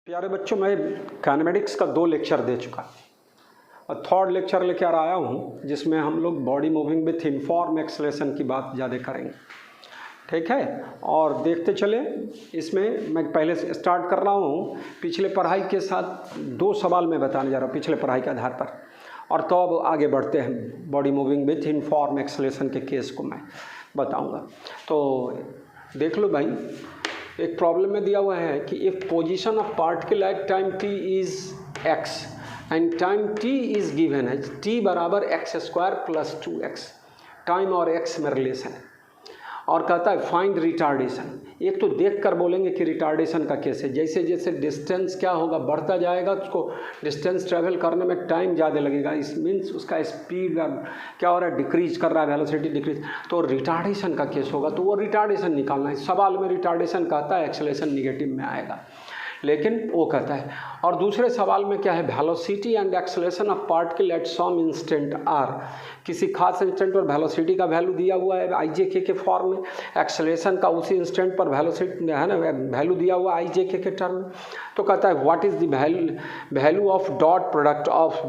प्यारे बच्चों, मैं काइनेमेटिक्स का 2 लेक्चर दे चुका और 3rd लेक्चर लेकर आया हूँ जिसमें हम लोग body moving with uniform acceleration की बात ज़्यादा करेंगे। ठीक है, और देखते चले। इसमें मैं पहले से स्टार्ट कर रहा हूँ पिछले पढ़ाई के साथ 2 सवाल मैं बताने जा रहा हूँ पिछले पढ़ाई के आधार पर, और तो अब आगे बढ़ते हैं। Body moving with uniform acceleration के केस को मैं बताऊँगा। तो देख लो भाई, एक प्रॉब्लम में दिया हुआ है कि if position of particle at time t is x and time t is given है t बराबर x² + 2x, टाइम और x में रिलेशन है, और कहता है फाइंड रिटार्डेशन। एक तो देख कर बोलेंगे कि रिटार्डेशन का केस है, जैसे जैसे डिस्टेंस क्या होगा बढ़ता जाएगा, उसको डिस्टेंस ट्रैवल करने में टाइम ज़्यादा लगेगा। इस मीन्स उसका स्पीड क्या हो रहा है, डिक्रीज कर रहा है, वेलोसिटी डिक्रीज, तो रिटार्डेशन का केस होगा। तो वो रिटार्डेशन निकालना है। सवाल में रिटार्डेशन कहता है एक्सेलरेशन निगेटिव में आएगा, लेकिन वो कहता है। और दूसरे सवाल में क्या है, velocity and acceleration of particle at some instant are, किसी खास इंस्टेंट पर वेलोसिटी का वैल्यू दिया हुआ है IJK के फॉर्म में, एक्सेलरेशन का उसी इंस्टेंट पर वेलोसिटी है ना वैल्यू दिया हुआ है IJK के टर्म में। तो कहता है what is the value of dot product of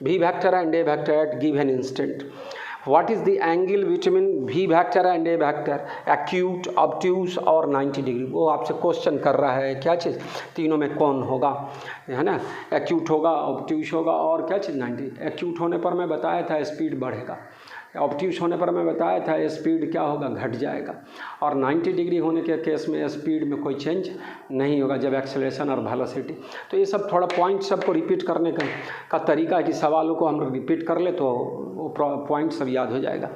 V vector and A vector eight given instant. What is the angle between V vector and A vector, acute, obtuse और 90 degree. वो आपसे question कर रहा है क्या चीज़, तीनों में कौन होगा, है ना, एक्यूट होगा, ऑब्ट्यूस होगा और क्या चीज़ 90। एक्यूट होने पर मैं बताया था स्पीड बढ़ेगा, ऑब्ट्यूस होने पर मैं बताया था स्पीड क्या होगा, घट जाएगा, और 90 डिग्री होने के केस में स्पीड में कोई चेंज नहीं होगा जब एक्सेलरेशन और वेलोसिटी। तो ये सब थोड़ा पॉइंट सबको रिपीट करने का तरीका है कि सवालों को हम रिपीट कर ले तो वो पॉइंट सब याद हो जाएगा।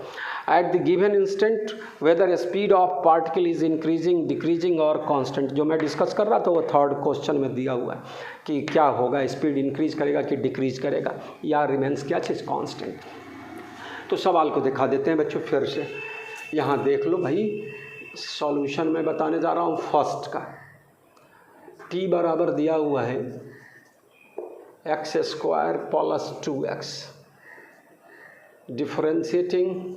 At the given instant whether speed of particle is increasing, decreasing और कांस्टेंट, जो मैं डिस्कस कर रहा था वो 3rd क्वेश्चन में दिया हुआ है कि क्या होगा, स्पीड इंक्रीज करेगा कि डिक्रीज करेगा, या रिमेंस क्या चीज़ कांस्टेंट। तो सवाल को दिखा देते हैं बच्चों फिर से। यहाँ देख लो भाई, सॉल्यूशन में बताने जा रहा हूँ फर्स्ट का। t बराबर दिया हुआ है x² + 2x, differentiating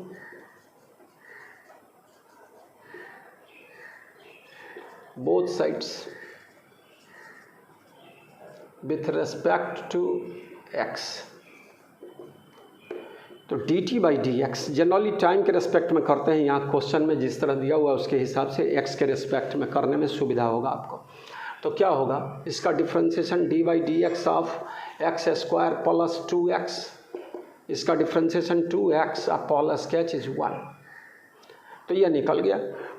both sides with respect to x। तो dt/dx जनरली टाइम के रेस्पेक्ट में करते हैं। यहाँ क्वेश्चन में जिस तरह दिया हुआ है उसके हिसाब से x के रेस्पेक्ट में करने में सुविधा होगा आपको। तो क्या होगा, इसका differentiation d/dx of x² + 2x, इसका डिफ्रेंशिएशन 2x प्लस क्या चीज़ 1। तो यह निकल गया।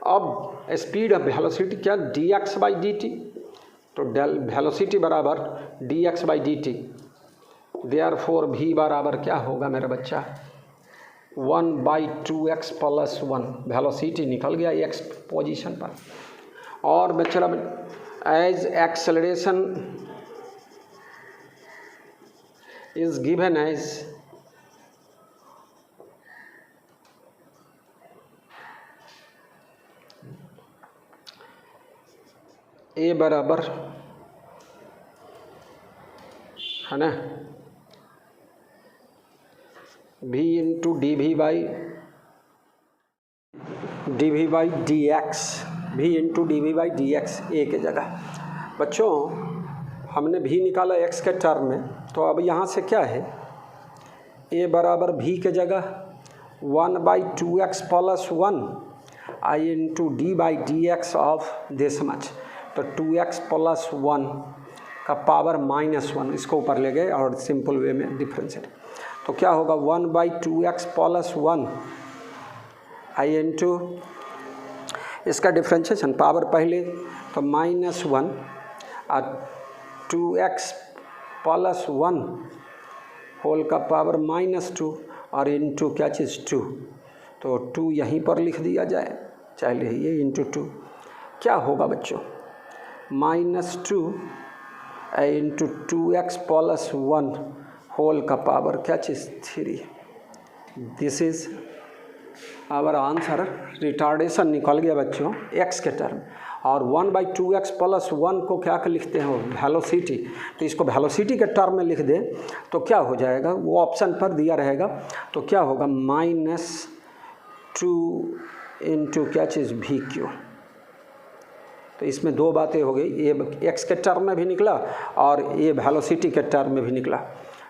अब स्पीड ऑफ वेलोसिटी क्या, dx/dt, तो वेलोसिटी बराबर dx/dt, देयरफॉर v बराबर क्या होगा मेरा बच्चा, 1/2x + 1। वेलोसिटी निकल गया x पोजीशन पर। और बच्चा as acceleration is given as a बराबर है ना v × dv/dx, v × dv/dx a के जगह। बच्चों हमने v निकाला x के टर्म में, तो अब यहाँ से क्या है, a बराबर v के जगह 1/2x + 1 I × d/dx of this much, तो 2x + 1 का पावर -1, इसको ऊपर ले गए और सिंपल वे में डिफरेंशिएट। तो क्या होगा, 1/2x + 1 I × इसका डिफ्रेंशिएशन पावर पहले तो -1 और 2x + 1 होल का पावर -2 और इंटू क्या चीज़ 2, तो 2 यहीं पर लिख दिया जाए, चलिए ये × 2 क्या होगा बच्चों, -2 × 2x + 1 होल का पावर क्या चीज़ 3। This is our answer. Retardation निकल गया बच्चों x के टर्म, और 1/2x + 1 को क्या कर लिखते हैं, वेलोसिटी, तो इसको वेलोसिटी के टर्म में लिख दें तो क्या हो जाएगा, वो ऑप्शन पर दिया रहेगा। तो क्या होगा, -2 × क्या चीज़ VQ, तो इसमें दो बातें हो गई, ये एक्स के टर्म में भी निकला और ये वेलोसिटी के टर्म में भी निकला।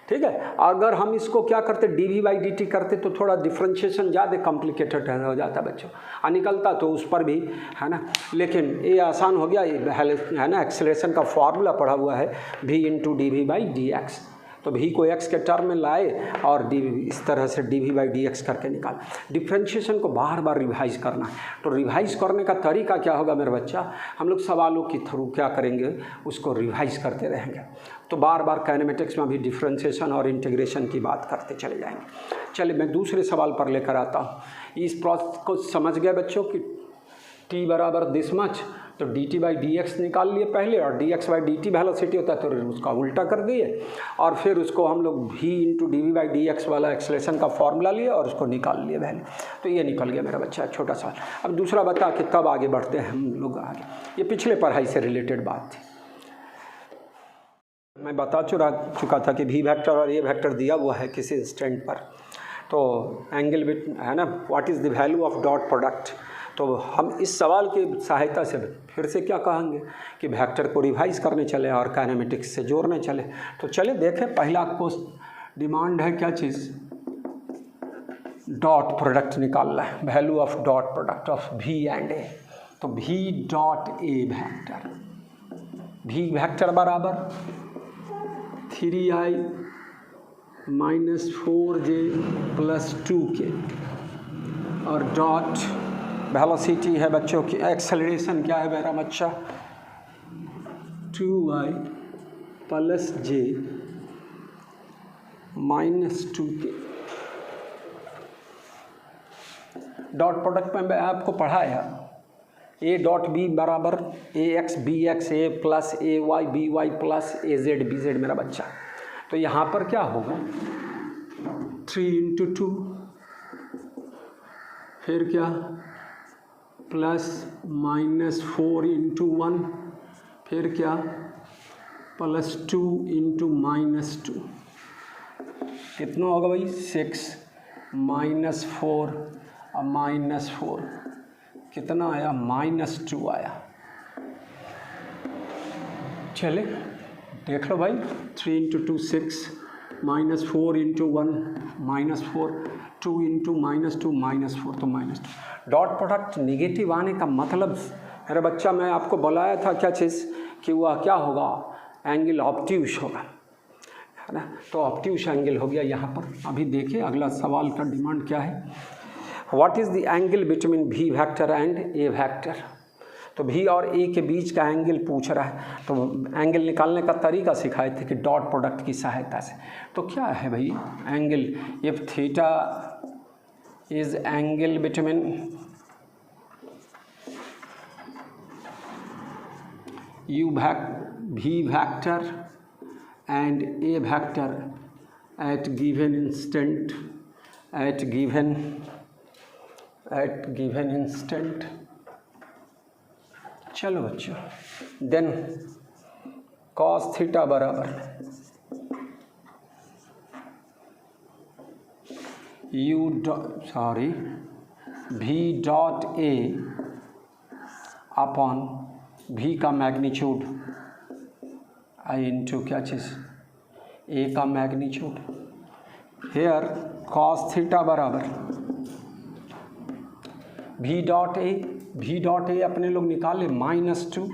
ठीक है, अगर हम इसको क्या करते dv/dt करते तो थोड़ा डिफ्रेंशिएशन ज़्यादा कॉम्प्लिकेटेड हो जाता बच्चों, निकलता तो उस पर भी है ना, लेकिन ये आसान हो गया, ये है ना एक्सेलरेशन का फॉर्मूला पढ़ा हुआ है v × dv/dx। तो v को x के टर्म में लाए और इस तरह से dv/dx करके निकाल। डिफ्रेंशिएशन को बार बार रिवाइज करना है, तो रिवाइज करने का तरीका क्या होगा मेरा बच्चा, हम लोग सवालों के थ्रू क्या करेंगे, उसको रिवाइज करते रहेंगे। तो बार बार काइनेमेटिक्स में भी डिफ्रेंशिएशन और इंटीग्रेशन की बात करते चले जाएंगे। चलिए मैं दूसरे सवाल पर लेकर आता हूँ। इस प्रोसेस को समझ गए बच्चों कि t बराबर दिस मच, तो dt/dx निकाल लिए पहले, और dx/dt वेलोसिटी होता है तो उसका उल्टा कर दिए, और फिर उसको हम लोग v × dv/dx वाला एक्सेलरेशन का फॉर्मूला लिए और उसको निकाल लिए वैल्यू। तो ये निकल गया मेरा बच्चा, छोटा सा। अब दूसरा बता कि कब आगे बढ़ते हैं हम लोग आगे, ये पिछले पढ़ाई से रिलेटेड बात थी। मैं बता चुका था कि v वेक्टर और a वेक्टर दिया हुआ है किसी इंस्टेंट पर, तो एंगल बिट है ना, what is the value of dot product. तो हम इस सवाल की सहायता से फिर से क्या कहेंगे कि वेक्टर को रिवाइज करने चले और काइनेमेटिक्स से जोड़ने चले। तो चले देखें, पहला आपको डिमांड है क्या चीज़, डॉट प्रोडक्ट निकालना है, value of dot product of v and a। तो v dot a vector, v vector बराबर 3i - 4j + 2k, और डॉट वेलोसिटी है बच्चों की, एक्सेलरेशन क्या है मेरा बच्चा, 2i + j - 2k। Dot product में मैं आपको पढ़ाया a डॉट b बराबर ax bx a + ay by + az bz मेरा बच्चा। तो यहाँ पर क्या होगा, 3 × 2, फिर क्या +-4 × 1, फिर क्या +2 × -2, कितना होगा भाई 6 -4 और -4 कितना आया, -2 आया। चले देख लो भाई, 3 × 2 6, -4 × 1 -4, 2 × -2 -4, तो -2। डॉट प्रोडक्ट निगेटिव आने का मतलब मेरा बच्चा, मैं आपको बताया था क्या चीज़ कि वह क्या होगा, एंगल ऑब्ट्यूज होगा, है ना। तो ऑब्ट्यूज एंगल हो गया यहाँ पर। अभी देखिए अगला सवाल का डिमांड क्या है, what is the angle between v vector and a vector. तो v और a के बीच का एंगल पूछ रहा है, तो एंगल निकालने का तरीका सिखाए थे कि डॉट प्रोडक्ट की सहायता से। तो क्या है भाई angle, if theta is angle between v vector and a vector at given instant, at given instant। चलो बच्चों, देन cos थीटा बराबर v dot a upon v का मैग्नीट्यूड i इंटू क्या चीज़ a का मैग्नीट्यूड। हेयर cos थीटा बराबर v dot A अपने लोग निकाले -2,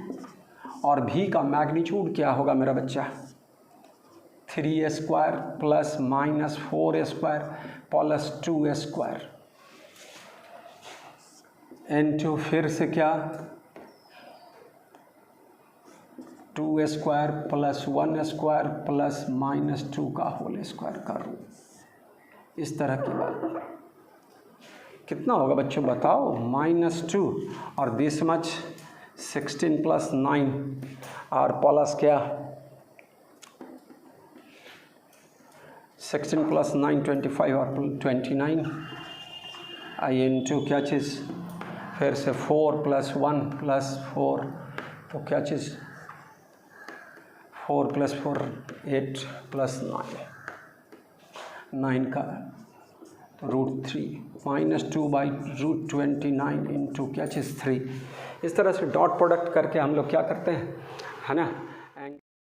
और v का मैग्नीट्यूड क्या होगा मेरा बच्चा, 3² + -4² + 2² इंटू फिर से क्या 2² + 1² + -2 का होल स्क्वायर का रूट। इस तरह की बात कितना होगा बच्चों बताओ, -2 और दिस मच 16 + 9 और प्लस क्या 16 + 9 25 और 29 आई इंटू क्या चीज़, फिर से 4 + 1 + 4, तो क्या चीज़ 4 + 4 8 + 9 का, तो √3 -2/√29 इंटू क्या चीज़ 3। इस तरह से डॉट प्रोडक्ट करके हम लोग क्या करते हैं, है ना,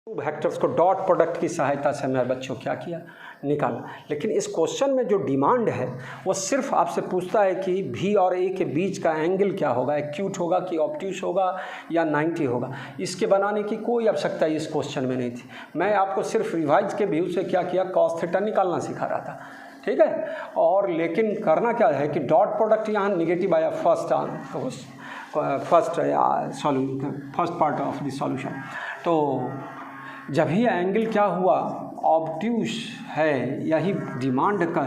two vectors co dot product की सहायता से मेरे बच्चों क्या किया, निकाला। लेकिन इस क्वेश्चन में जो डिमांड है वो सिर्फ आपसे पूछता है कि भी और ए के बीच का एंगल क्या होगा, एक्यूट होगा कि ऑब्ट्यूस होगा या 90 होगा। इसके बनाने की कोई आवश्यकता इस क्वेश्चन में नहीं थी। मैं आपको सिर्फ रिवाइज के व्यू से क्या किया, कॉस थीटा निकालना सिखा रहा था, ठीक है। और लेकिन करना क्या है कि डॉट प्रोडक्ट यहाँ निगेटिव आया first part of the solution. तो जब ही एंगल क्या हुआ, ऑब्ट्यूस है, यही डिमांड का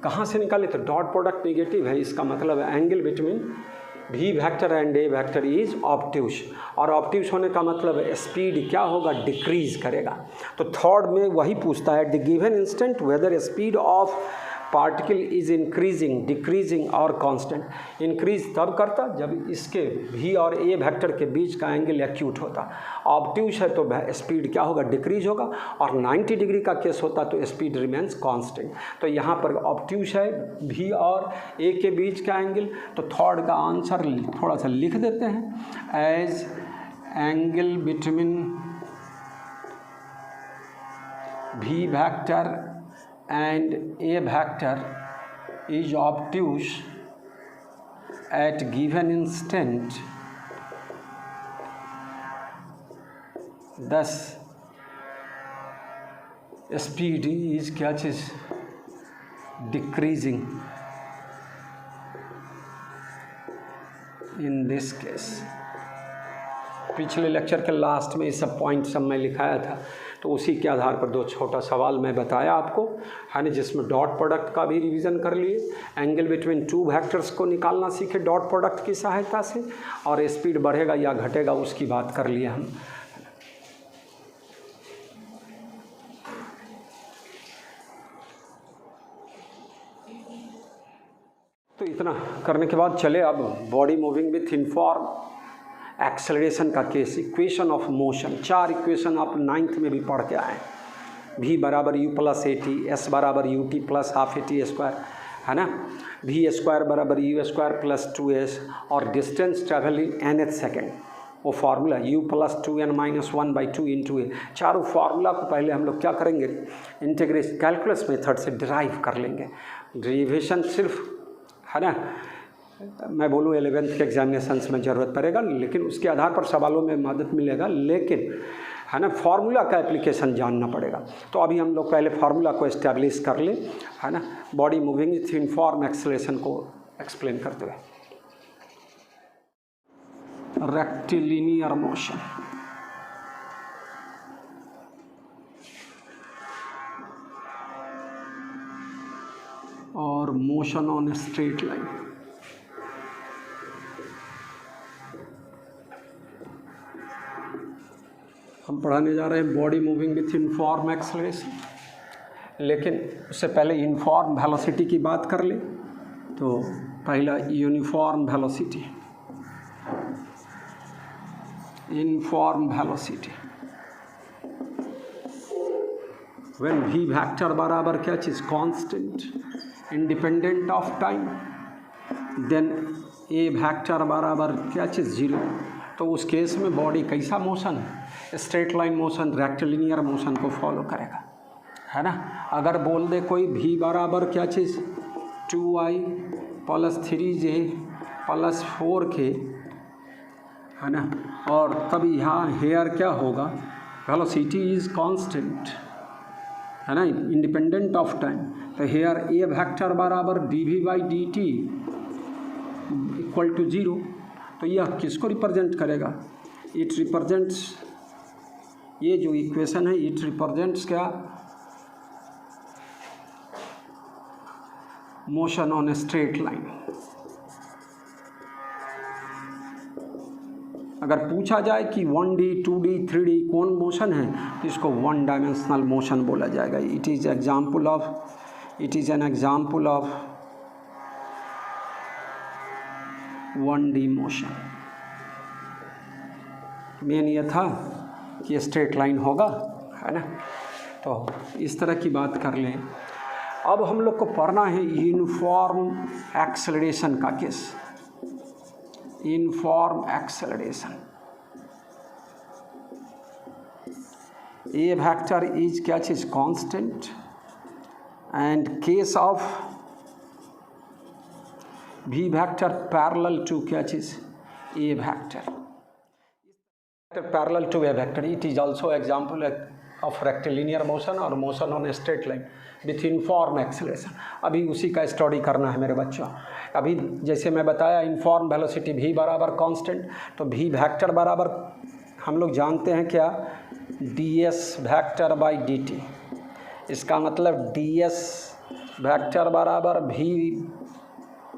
कहाँ से निकाले, तो डॉट प्रोडक्ट निगेटिव है, इसका मतलब एंगल बिटवीन भी vector and A vector is obtuse. और ऑब्ट्यूस होने का मतलब स्पीड क्या होगा, डिक्रीज करेगा। तो थर्ड में वही पूछता है, the given instant whether speed of particle is increasing, decreasing और कांस्टेंट। इंक्रीज तब करता जब इसके भी और ए वेक्टर के बीच का एंगल एक्यूट होता। ऑब्ट्यूस है तो स्पीड क्या होगा, डिक्रीज होगा। और 90 डिग्री का केस होता तो स्पीड रिमेंस कांस्टेंट। तो यहाँ पर ऑब्ट्यूस है भी और ए के बीच का एंगल। तो थर्ड का आंसर थोड़ा सा लिख देते हैं, एज एंगल बिटवीन भी vector and a vector is obtuse at given instant, thus speed is क्या चीज़, decreasing in this case। पिछले लेक्चर के लास्ट में ये सब पॉइंट सब मैं लिखाया था, तो उसी के आधार पर दो छोटा सवाल मैं बताया आपको, है ना, जिसमें डॉट प्रोडक्ट का भी रिवीजन कर लिए, एंगल बिटवीन टू वेक्टर्स को निकालना सीखे डॉट प्रोडक्ट की सहायता से, और स्पीड बढ़ेगा या घटेगा उसकी बात कर लिए हम। तो इतना करने के बाद चले अब body moving with uniform acceleration का case, equation of motion. 4 equation आप 9th में भी पढ़ के आए, v बराबर u plus a t, s बराबर u t plus half a t square, है ना, v स्क्वायर बराबर u स्क्वायर प्लस 2s, और distance travel in nth second, वो formula u plus 2n-1/2 into a. चारों फार्मूला को पहले हम लोग क्या करेंगे, इंटीग्रेशन कैलकुलस मेथड से डिराइव कर लेंगे। डेरिवेशन सिर्फ, है ना, मैं बोलूँ 11th के एग्जामिनेशंस में ज़रूरत पड़ेगा, लेकिन उसके आधार पर सवालों में मदद मिलेगा, लेकिन है ना फार्मूला का एप्लीकेशन जानना पड़ेगा। तो अभी हम लोग पहले फार्मूला को इस्टेब्लिश कर ले, है ना, body moving with uniform acceleration को एक्सप्लेन करते हुए। रेक्टिलिनियर मोशन, और मोशन ऑन स्ट्रेट लाइन। हम पढ़ाने जा रहे हैं body moving with uniform acceleration, लेकिन उससे पहले यूनिफॉर्म वेलोसिटी की बात कर ले। तो पहला uniform velocity, uniform velocity when v vector बराबर क्या चीज़, constant independent of time, then a vector बराबर क्या चीज़, 0। तो उस केस में बॉडी कैसा मोशन है, straight line motion, rectilinear motion को फॉलो करेगा, है ना। अगर बोल दे कोई v बराबर क्या चीज़, 2i plus 3j plus 4k, है ना, और तब यहाँ हेयर क्या होगा, वेलोसिटी इज कांस्टेंट, है ना, इंडिपेंडेंट ऑफ टाइम। तो हेयर a वेक्टर बराबर dv/dt इक्वल टू 0। तो यह किसको रिप्रेजेंट करेगा, इट रिप्रेजेंट्स, ये जो इक्वेशन है इट रिप्रेजेंट्स क्या, motion on a straight line. अगर पूछा जाए कि 1D 2D 3D कौन मोशन है, तो इसको 1 डायमेंशनल मोशन बोला जाएगा। It is an example of 1D motion. Main ये था कि स्ट्रेट लाइन होगा, है ना। तो इस तरह की बात कर लें। अब हम लोग को पढ़ना है यूनिफॉर्म एक्सेलरेशन का case. Uniform acceleration, a vector is क्या चीज, कांस्टेंट, एंड केस ऑफ भी वेक्टर पैरेलल टू क्या चीज, a vector parallel to a vector, it is also example of rectilinear motion और motion on a straight line with uniform acceleration. अभी उसी का study करना है मेरे बच्चों। अभी जैसे मैं बताया यूनिफॉर्म वेलोसिटी v बराबर कांस्टेंट, तो v वेक्टर बराबर हम लोग जानते हैं क्या, ds वेक्टर बाई dt। इसका मतलब ds वेक्टर बराबर v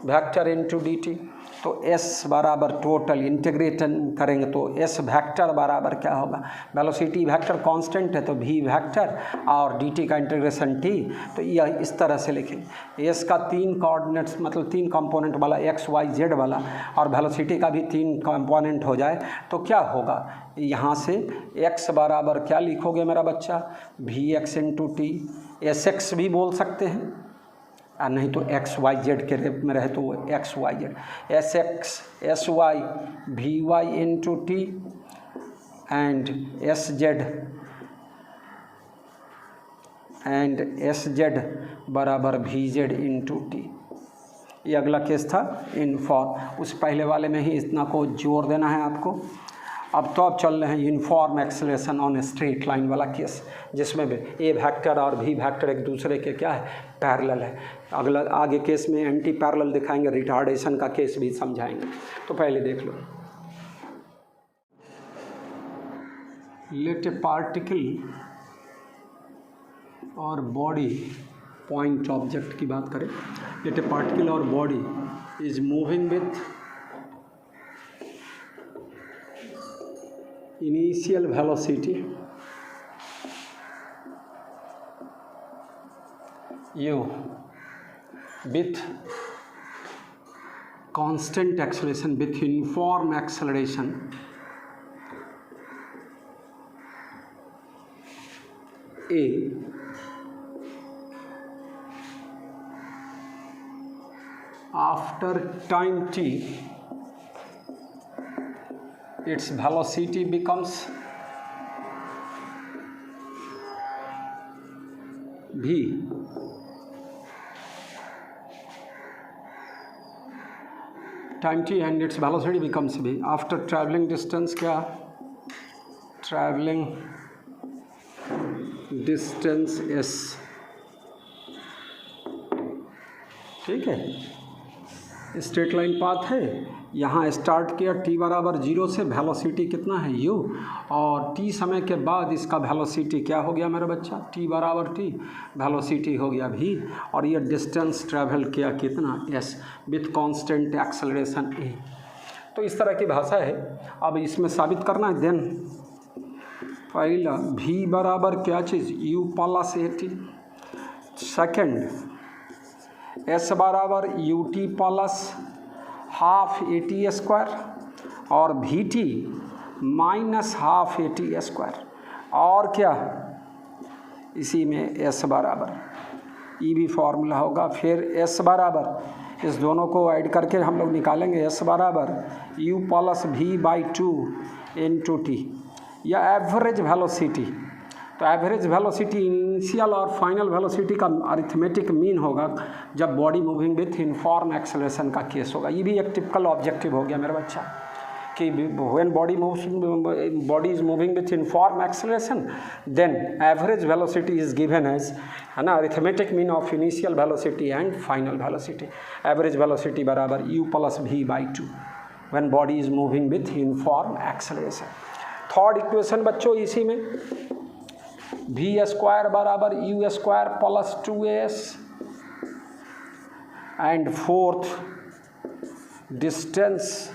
वेक्टर इंटू dt। तो s बराबर टोटल इंटीग्रेशन करेंगे तो s वेक्टर बराबर क्या होगा, वेलोसिटी वेक्टर कांस्टेंट है तो v वेक्टर और dt का इंटीग्रेशन t। तो यह इस तरह से लिखेंगे, s का 3 कोऑर्डिनेट्स मतलब 3 कंपोनेंट वाला x y z वाला, और वेलोसिटी का भी 3 कंपोनेंट हो जाए तो क्या होगा, यहाँ से x बराबर क्या लिखोगे मेरा बच्चा, vx इंटू टी, sx भी बोल सकते हैं, नहीं तो एक्स वाई जेड के रेप में रहे तो वो x y z, s x s y v y into t and s z बराबर वी जेड इंटू टी। ये अगला केस था यूनिफॉर्म, उस पहले वाले में ही इतना को जोर देना है आपको। अब चल रहे हैं uniform acceleration on straight line वाला केस, जिसमें भी ए वेक्टर और भी वेक्टर एक दूसरे के क्या है, पैरेलल है। अगला आगे केस में एंटी पैरेलल दिखाएंगे, रिटार्डेशन का केस भी समझाएंगे। तो पहले देख लो, लेट ए पार्टिकल और बॉडी, पॉइंट ऑब्जेक्ट की बात करें, लेट ए पार्टिकल और body is moving with initial velocity u with constant acceleration with uniform acceleration a after time t its velocity becomes v time t and its velocity becomes v after traveling distance क्या, traveling distance s। ठीक है, straight line path है, यहाँ start किया t बराबर 0 से, velocity कितना है u, और t समय के बाद इसका वेलोसिटी क्या हो गया मेरा बच्चा, t बराबर t, वेलोसिटी हो गया v, और ये डिस्टेंस ट्रैवल किया कितना, s with constant acceleration a। तो इस तरह की भाषा है। अब इसमें साबित करना है, देन पहला v बराबर क्या चीज़, u plus at, second s बराबर ut plus half a t square, और v t minus half a t square, और क्या इसी में s बराबर ई भी फार्मूला होगा, फिर s बराबर इस दोनों को ऐड करके हम लोग निकालेंगे, s बराबर u plus v by 2 into T, या एवरेज वेलोसिटी। तो एवरेज वेलोसिटी इनिशियल और फाइनल वेलोसिटी का अरिथमेटिक मीन होगा जब body moving with uniform acceleration का केस होगा। ये भी एक टिपिकल ऑब्जेक्टिव हो गया मेरा बच्चा कि when body is moving with uniform acceleration then average velocity is given as, है ना, arithmetic mean of initial velocity and final velocity. Average velocity बराबर u plus v by 2 when body is moving with uniform acceleration. Third equation बच्चों इसी में v square बराबर u square plus 2as, and fourth distance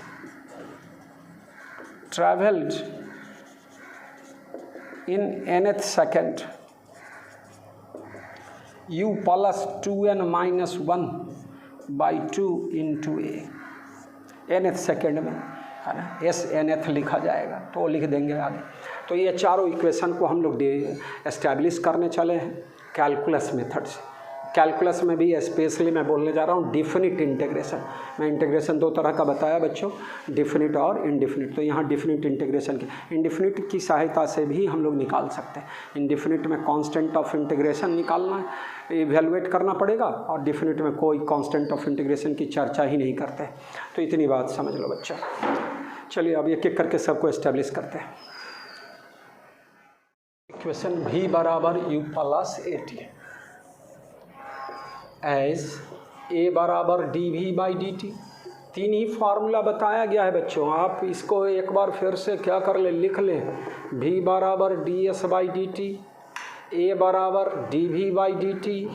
travelled in nth second u plus 2n minus 1 by 2 into a, nth second में, है ना, S nth लिखा जाएगा तो लिख देंगे आगे। तो ये चारों इक्वेशन को हम लोग एस्टैब्लिश करने चले हैं कैलकुलस मेथड से। कैलकुलस में भी स्पेशली मैं बोलने जा रहा हूँ डिफिनिट इंटीग्रेशन। मैं इंटीग्रेशन दो तरह का बताया बच्चों, डिफिनिट और इनडिफिनिट। तो यहाँ डिफिनिट इंटीग्रेशन की, इनडिफिनिट की सहायता से भी हम लोग निकाल सकते हैं। इनडिफिनिट में कांस्टेंट ऑफ इंटीग्रेशन निकालना है, इवेलुएट करना पड़ेगा, और डिफिनिट में कोई कांस्टेंट ऑफ इंटीग्रेशन की चर्चा ही नहीं करते। तो इतनी बात समझ लो बच्चा। चलिए अब एक एक करके सबको एस्टेब्लिश करते हैं। इक्वेशन v बराबर u plus a t as a बराबर dv बाई डी टी। तीन ही फार्मूला बताया गया है बच्चों, आप इसको एक बार फिर से क्या कर ले, लिख लें। v बराबर d s by d t, a बराबर dv बाई डी टी,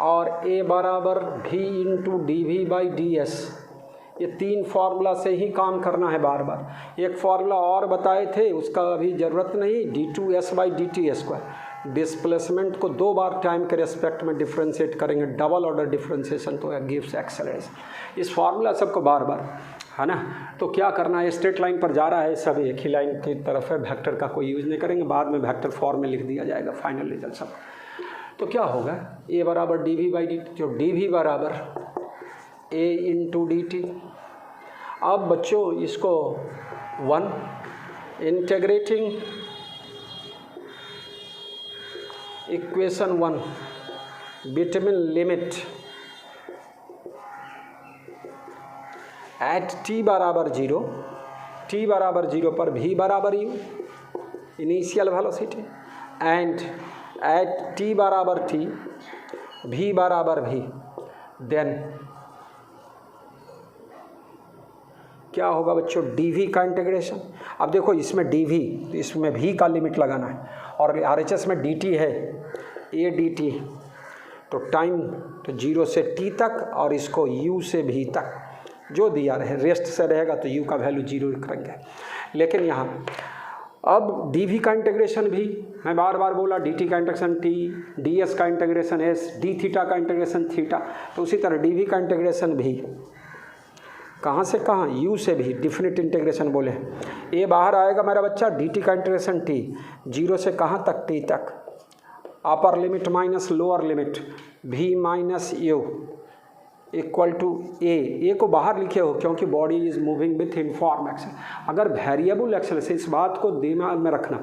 और a बराबर v into d v by d s. ये तीन फार्मूला से ही काम करना है बार बार। एक फार्मूला और बताए थे, उसका अभी ज़रूरत नहीं, d2s by d T square. Displacement को दो बार टाइम के रेस्पेक्ट में डिफ्रेंशिएट करेंगे, डबल ऑर्डर डिफ्रेंशिएशन तो गिव्स एक्सेलरेशन। इस फार्मूला सबको बार बार, है ना। तो क्या करना है, स्ट्रेट लाइन पर जा रहा है, सब एक ही लाइन की तरफ है, वेक्टर का कोई यूज़ नहीं करेंगे, बाद में वेक्टर फॉर्म में लिख दिया जाएगा फाइनल रिजल्ट सब। तो क्या होगा, a बराबर d v by d t, जो डी वी बराबर a इंटू डी टी। अब बच्चों इसको 1 integrating equation 1 between limit at t बराबर 0, t बराबर 0 पर v बराबर u initial velocity, and at t बराबर t v बराबर v, देन क्या होगा बच्चों, dv का इंटीग्रेशन। अब देखो इसमें dv, तो इसमें v का लिमिट लगाना है, और RHS में dt है a dt, तो टाइम तो 0 से t तक, और इसको u से v तक जो दिया रहे, रेस्ट से रहेगा तो u का वैल्यू 0 करेंगे। लेकिन यहाँ अब dv का इंटीग्रेशन भी, मैं बार बार बोला, dt का इंटीग्रेशन t, ds का इंटीग्रेशन s, d थीटा का इंटीग्रेशन थीटा, तो उसी तरह dv का इंटीग्रेशन भी कहाँ से कहाँ, u से भी, डिफिनिट इंटीग्रेशन बोले। a बाहर आएगा मेरा बच्चा, dt का इंटीग्रेशन t, 0 से कहाँ तक, t तक, upper limit minus lower limit v minus u equal to a को बाहर लिखे हो क्योंकि body is moving with uniform accel. अगर वेरिएबल एक्सेलरेशन, इस बात को दिमाग में रखना,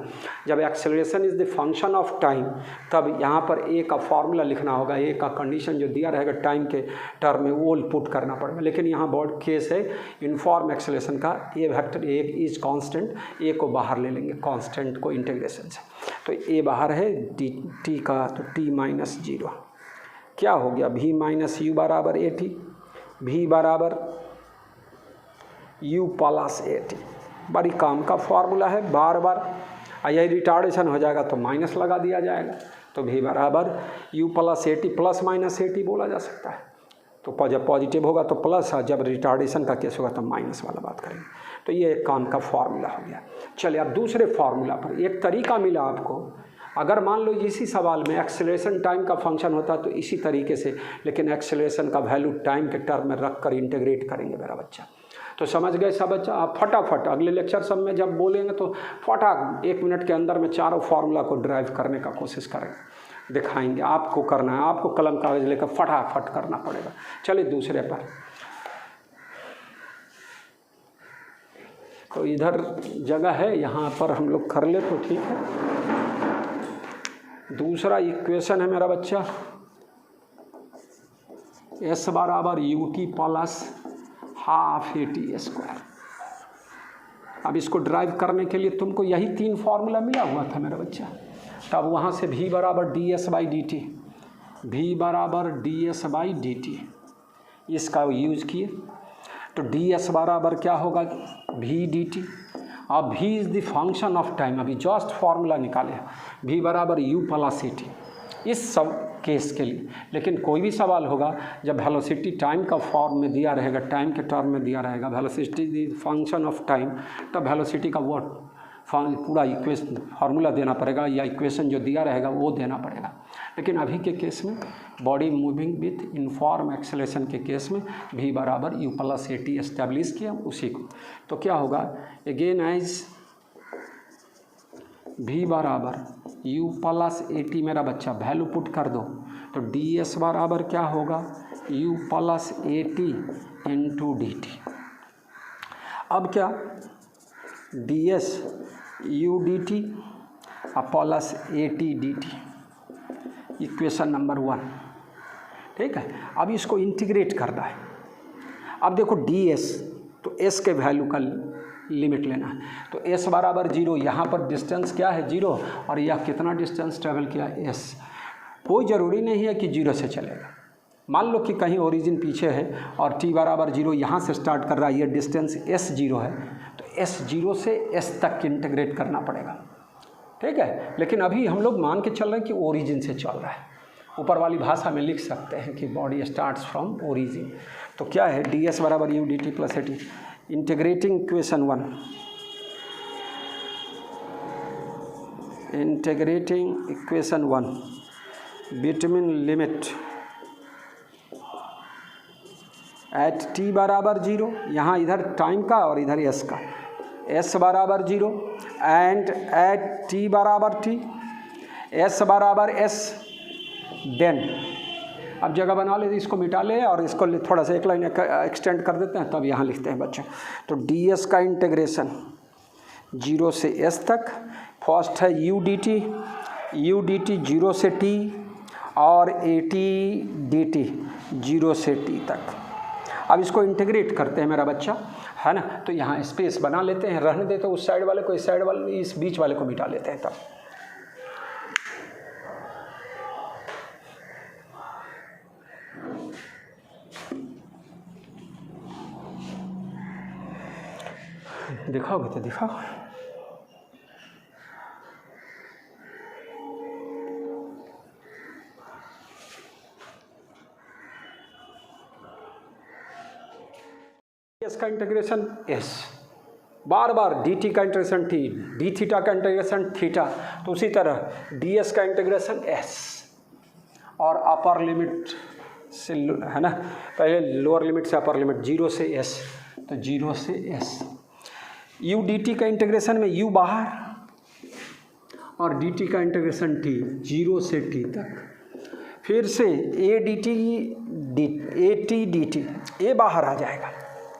जब acceleration is the function of time, तब यहाँ पर a का फॉर्मूला लिखना होगा, a का कंडीशन जो दिया रहेगा टाइम के टर्म में वो पुट करना पड़ेगा। लेकिन यहाँ बॉडी केस है यूनिफॉर्म एक्सेलरेशन का, a vector a is constant, a को बाहर ले लेंगे कांस्टेंट को इंटीग्रेशन से, तो a बाहर है t का, तो t माइनस 0 क्या हो गया, v माइनस यू बराबर ए टी, v बराबर u प्लस ए टी। बड़ी काम का फॉर्मूला है, बार बार यही रिटार्डेशन हो जाएगा तो माइनस लगा दिया जाएगा, तो v बराबर u plus a T, plus minus A T बोला जा सकता है। तो जब पॉजिटिव होगा तो प्लस, जब रिटार्डेशन का केस होगा तो माइनस वाला बात करेंगे। तो ये एक काम का फॉर्मूला हो गया। चलिए अब दूसरे फार्मूला पर एक तरीका मिला आपको। अगर मान लो इसी सवाल में एक्सेलरेशन टाइम का फंक्शन होता तो इसी तरीके से, लेकिन एक्सेलरेशन का वैल्यू टाइम के टर्म में रख कर इंटीग्रेट करेंगे मेरा बच्चा। तो समझ गए सब बच्चा। आप फटाफट अगले लेक्चर सब में जब बोलेंगे तो फटाक 1 मिनट के अंदर में चारों फार्मूला को ड्राइव करने का कोशिश करेंगे, दिखाएंगे। आपको करना है, आपको कलम कागज लेकर फटाफट करना पड़ेगा। चलिए दूसरे पर, तो इधर जगह है, यहाँ पर हम लोग कर ले तो ठीक है। दूसरा इक्वेशन है मेरा बच्चा, s बराबर u t plus half a t square. अब इसको ड्राइव करने के लिए तुमको यही 3 फार्मूला मिला हुआ था मेरा बच्चा। तब वहाँ से v बराबर d s by d T, v बराबर d s by d T, इसका यूज किए तो डी एस बराबर क्या होगा, v डी टी। अब v is the function of time, अभी जस्ट फार्मूला निकाले, v बराबर u प्लस ए टी इस सब केस के लिए। लेकिन कोई भी सवाल होगा जब वेलोसिटी टाइम का फॉर्म में दिया रहेगा, टाइम के टर्म में दिया रहेगा, वेलोसिटी फंक्शन ऑफ टाइम, तब वेलोसिटी का वो पूरा इक्वेशन फार्मूला देना पड़ेगा, या इक्वेशन जो दिया रहेगा वो देना पड़ेगा। लेकिन अभी के केस में body moving with uniform acceleration के केस में v बराबर u plus a T establish किया उसी को। तो क्या होगा, अगेन एज v बराबर u प्लस ए टी मेरा बच्चा वैल्यू पुट कर दो, तो तो डी एस बराबर क्या होगा, u plus a t into d t. अब क्या, D S U d T plus a T d T, equation number 1। ठीक है, अब इसको इंटीग्रेट करना है। अब देखो डी एस, तो एस के वैल्यू का लिमिट लेना है। तो एस बराबर 0, यहाँ पर डिस्टेंस क्या है 0, और यह कितना डिस्टेंस ट्रेवल किया एस। कोई ज़रूरी नहीं है कि 0 से चलेगा। मान लो कि कहीं ओरिजिन पीछे है और t बराबर 0 यहाँ से स्टार्ट कर रहा है, ये डिस्टेंस s 0 है, तो s 0 से s तक इंटीग्रेट करना पड़ेगा। ठीक है, लेकिन अभी हम लोग मान के चल रहे हैं कि ओरिजिन से चल रहा है। ऊपर वाली भाषा में लिख सकते हैं कि बॉडी स्टार्ट्स फ्रॉम ओरिजिन। तो क्या है, डी एस बराबर you d T plus a T, integrating equation 1, integrating equation 1 between limit eight t बराबर 0, यहाँ इधर टाइम का और इधर एस का, एस बराबर 0 एंड एट टी बराबर टी, एस बराबर एस। देन अब जगह बना ले, इसको मिटा ले और इसको थोड़ा सा एक लाइन एक्सटेंड कर देते हैं, तब यहाँ लिखते हैं बच्चों। तो डी एस का इंटीग्रेशन 0 से एस तक, फर्स्ट है यू डी टी 0 से टी, और ए टी डी टी 0 से टी तक। अब इसको इंटीग्रेट करते हैं मेरा बच्चा, है ना। तो यहाँ स्पेस बना लेते हैं, रहने देते हैं उस साइड वाले को, इस साइड वाले, इस बीच वाले को मिटा लेते हैं। तब दिखाओगे तो दिखाओ। इसका इंटीग्रेशन s, बार बार डी टी का इंटीग्रेशन t, डी थीटा का इंटीग्रेशन थीटा। तो उसी तरह डी एस का इंटीग्रेशन s, और अपर लिमिट से, है ना, पहले लोअर लिमिट से अपर लिमिट 0 से s, तो 0 से s। यू डी टी का इंटीग्रेशन में u बाहर, और डी टी का इंटीग्रेशन t 0 से t तक। फिर से a d t d t, a बाहर आ जाएगा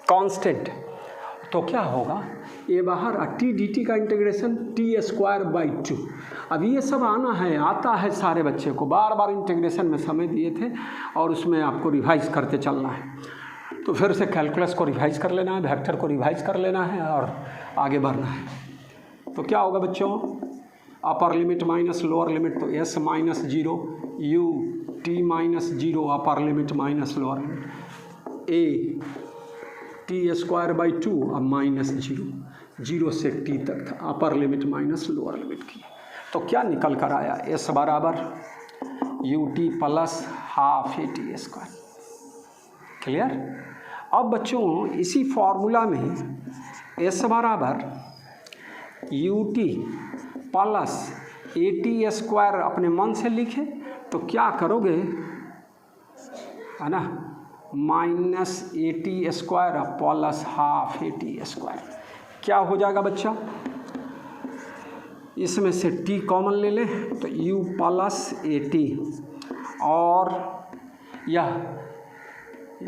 कांस्टेंट, तो क्या होगा, ए बाहर, टी डी टी का इंटीग्रेशन टी स्क्वायर बाई 2। अब ये सब आना है, आता है सारे बच्चे को, बार बार इंटीग्रेशन में समय दिए थे और उसमें आपको रिवाइज करते चलना है। तो फिर से कैलकुलस को रिवाइज कर लेना है, वेक्टर को रिवाइज कर लेना है और आगे बढ़ना है। तो क्या होगा बच्चों, upper limit minus lower limit, तो s minus 0 u t minus 0 upper limit minus lower limit, a t square by 2 अब माइनस 0 से टी तक था, upper limit minus lower limit की। तो क्या निकल कर आया, एस बराबर u t plus half a t square. Clear. अब बच्चों इसी फॉर्मूला में एस बराबर u t plus a t square अपने मन से लिखे, तो क्या करोगे, है ना, minus A t square plus half a t square. क्या हो जाएगा बच्चा, इसमें से t कॉमन ले लें तो u प्लस ए टी, और यह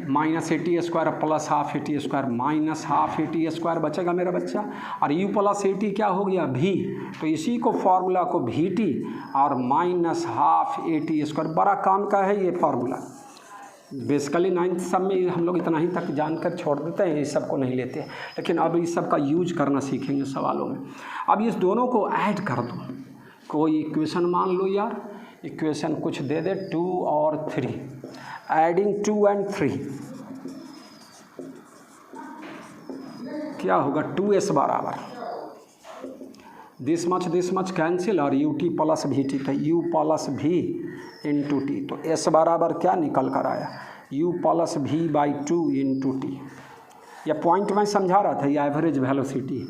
minus A t square plus half a t square, minus half a t square बचेगा मेरा बच्चा, और u प्लस ए टी क्या हो गया v। तो इसी को फॉर्मूला को वी टी और minus half a t square, बड़ा काम का है ये फार्मूला। बेसिकली 9th सब में हम लोग इतना ही तक जानकर छोड़ देते हैं, इस सब को नहीं लेते, लेकिन अब इस सब का यूज करना सीखेंगे सवालों में। अब इस दोनों को ऐड कर दो, कोई इक्वेशन मान लो यार, इक्वेशन कुछ दे दे 2 और 3, एडिंग 2 and 3 क्या होगा, 2s बराबर दिस मच कैंसिल और u T plus we T, तो u plus v into T. तो s बराबर क्या निकल कर आया, u plus v by 2 into T. यह पॉइंट मैं समझा रहा था, ये average velocity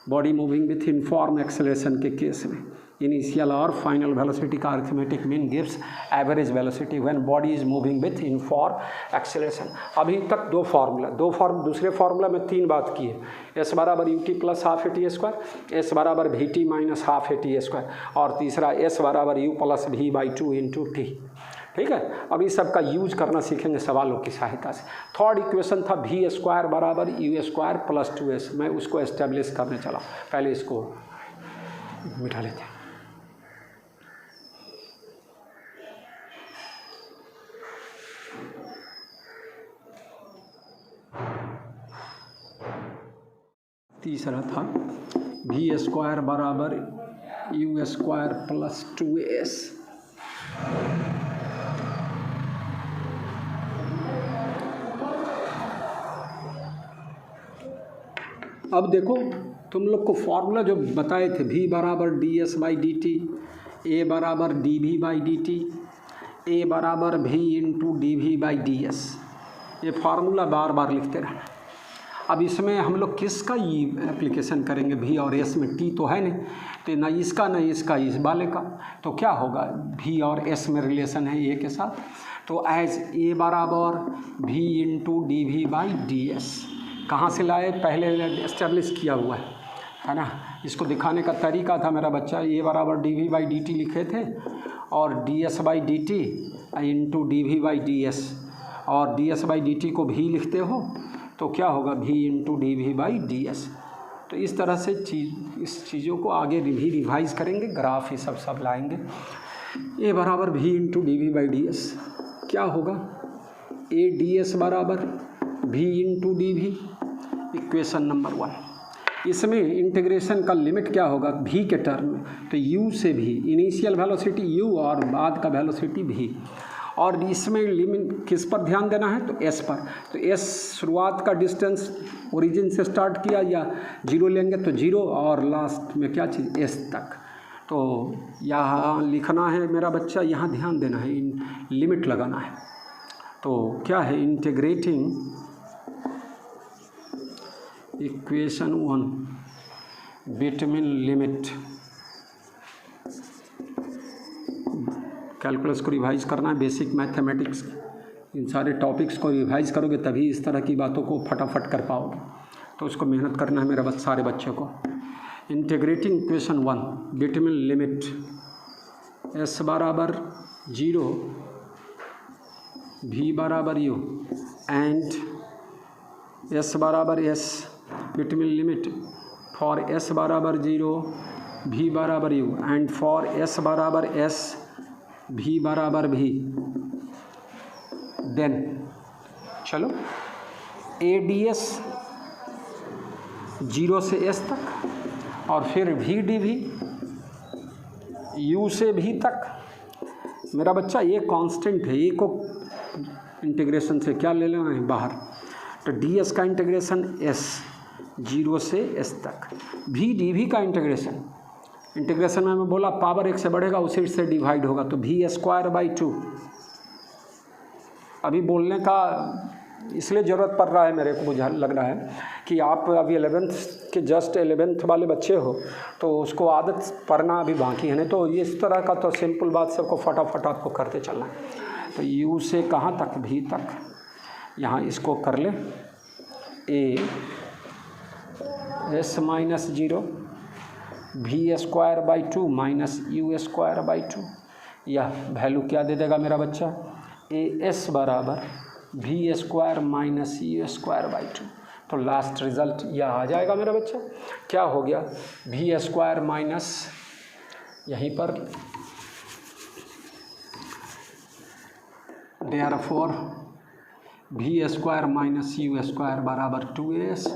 body moving with uniform acceleration के केस में इनिशियल और फाइनल वेलोसिटी का arithmetic mean gives average velocity when body is moving with uniform acceleration. अभी तक दो फार्मूला, दूसरे फार्मूला में 3 बात की है, एस बराबर u t plus half a t square, s बराबर v t minus half a t square, और तीसरा एस बराबर u plus v by 2 into t. ठीक है। अब इस सब का यूज करना सीखेंगे सवालों की सहायता से। थर्ड इक्वेशन था v स्क्वायर बराबर u स्क्वायर प्लस 2s। मैं उसको एस्टेब्लिश करने चला, पहले इसको मिटा लेते हैं। तीसरा था v स्क्वायर बराबर u स्क्वायर प्लस 2s। अब देखो तुम लोग को फॉर्मूला जो बताए थे, v बराबर ds by d t, a बराबर dv by d t, a बराबर v into dv by ds, ये फार्मूला बार बार लिखते रहना। अब इसमें हम लोग किसका ये एप्लीकेशन करेंगे, v और s में t तो है नहीं, तो ना इसका ना इसका, इस वाले का, तो क्या होगा, v और s में रिलेशन है a के साथ, तो एज a बराबर v into dv by ds। कहाँ से लाए, पहले एस्टेब्लिश किया हुआ है ना। इसको दिखाने का तरीका था मेरा बच्चा, a बराबर dv बाई डी टी लिखे थे और ds by d T into dv by ds, और ds बाई डी टी को भी लिखते हो तो क्या होगा, v into dv by ds। तो इस तरह से इस चीज़ों को आगे भी रिवाइज करेंगे, ग्राफ ये सब लाएंगे। a बराबर v into dv by ds क्या होगा, a ds बराबर v into dv, equation number 1। इसमें इंटीग्रेशन का लिमिट क्या होगा, v के टर्म में, तो u से v, इनिशियल वेलोसिटी u और बाद का वेलोसिटी v, और इसमें लिमिट किस पर ध्यान देना है, तो s पर। तो s शुरुआत का डिस्टेंस ओरिजिन से स्टार्ट किया या 0 लेंगे तो 0, और लास्ट में क्या चीज़ s तक। तो यहाँ लिखना है मेरा बच्चा, यहाँ ध्यान देना है, लिमिट लगाना है। तो क्या है, integrating equation 1 between limit, calculus को रिवाइज करना है, बेसिक मैथमेटिक्स, इन सारे टॉपिक्स को रिवाइज करोगे तभी इस तरह की बातों को फटाफट कर पाओगे। तो उसको मेहनत करना है मेरे सारे बच्चों को। Integrating equation 1 between limit s बराबर 0 v बराबर u एंड s बराबर s between limit for s बराबर 0 v बराबर u एंड फॉर s बराबर s v बराबर v। देन चलो ADS 0 से s तक, और फिर v dv u से v तक। मेरा बच्चा ये कांस्टेंट है, ये को इंटीग्रेशन से क्या ले लेना है बाहर, तो ds का इंटीग्रेशन s 0 से s तक, v dv का इंटीग्रेशन में मैं बोला पावर 1 से बढ़ेगा उसी से डिवाइड होगा, तो v स्क्वायर बाई 2। अभी बोलने का इसलिए ज़रूरत पड़ रहा है मेरे को, मुझे लग रहा है कि आप अभी 11th के जस्ट 11th वाले बच्चे हो, तो उसको आदत पढ़ना अभी बाकी है, नहीं तो इस तरह का तो सिंपल बात सबको फटाफट आपको करते चलना है। तो u से कहाँ तक, v तक, यहाँ इसको कर ले a s minus 0 v square by 2 minus u square by 2, यह वैल्यू क्या दे देगा मेरा बच्चा, a s बराबर v square minus u square by 2। तो लास्ट रिजल्ट यह आ जाएगा मेरा बच्चा, क्या हो गया, v स्क्वायर माइनस, यहीं पर therefore v square minus u square बराबर 2s,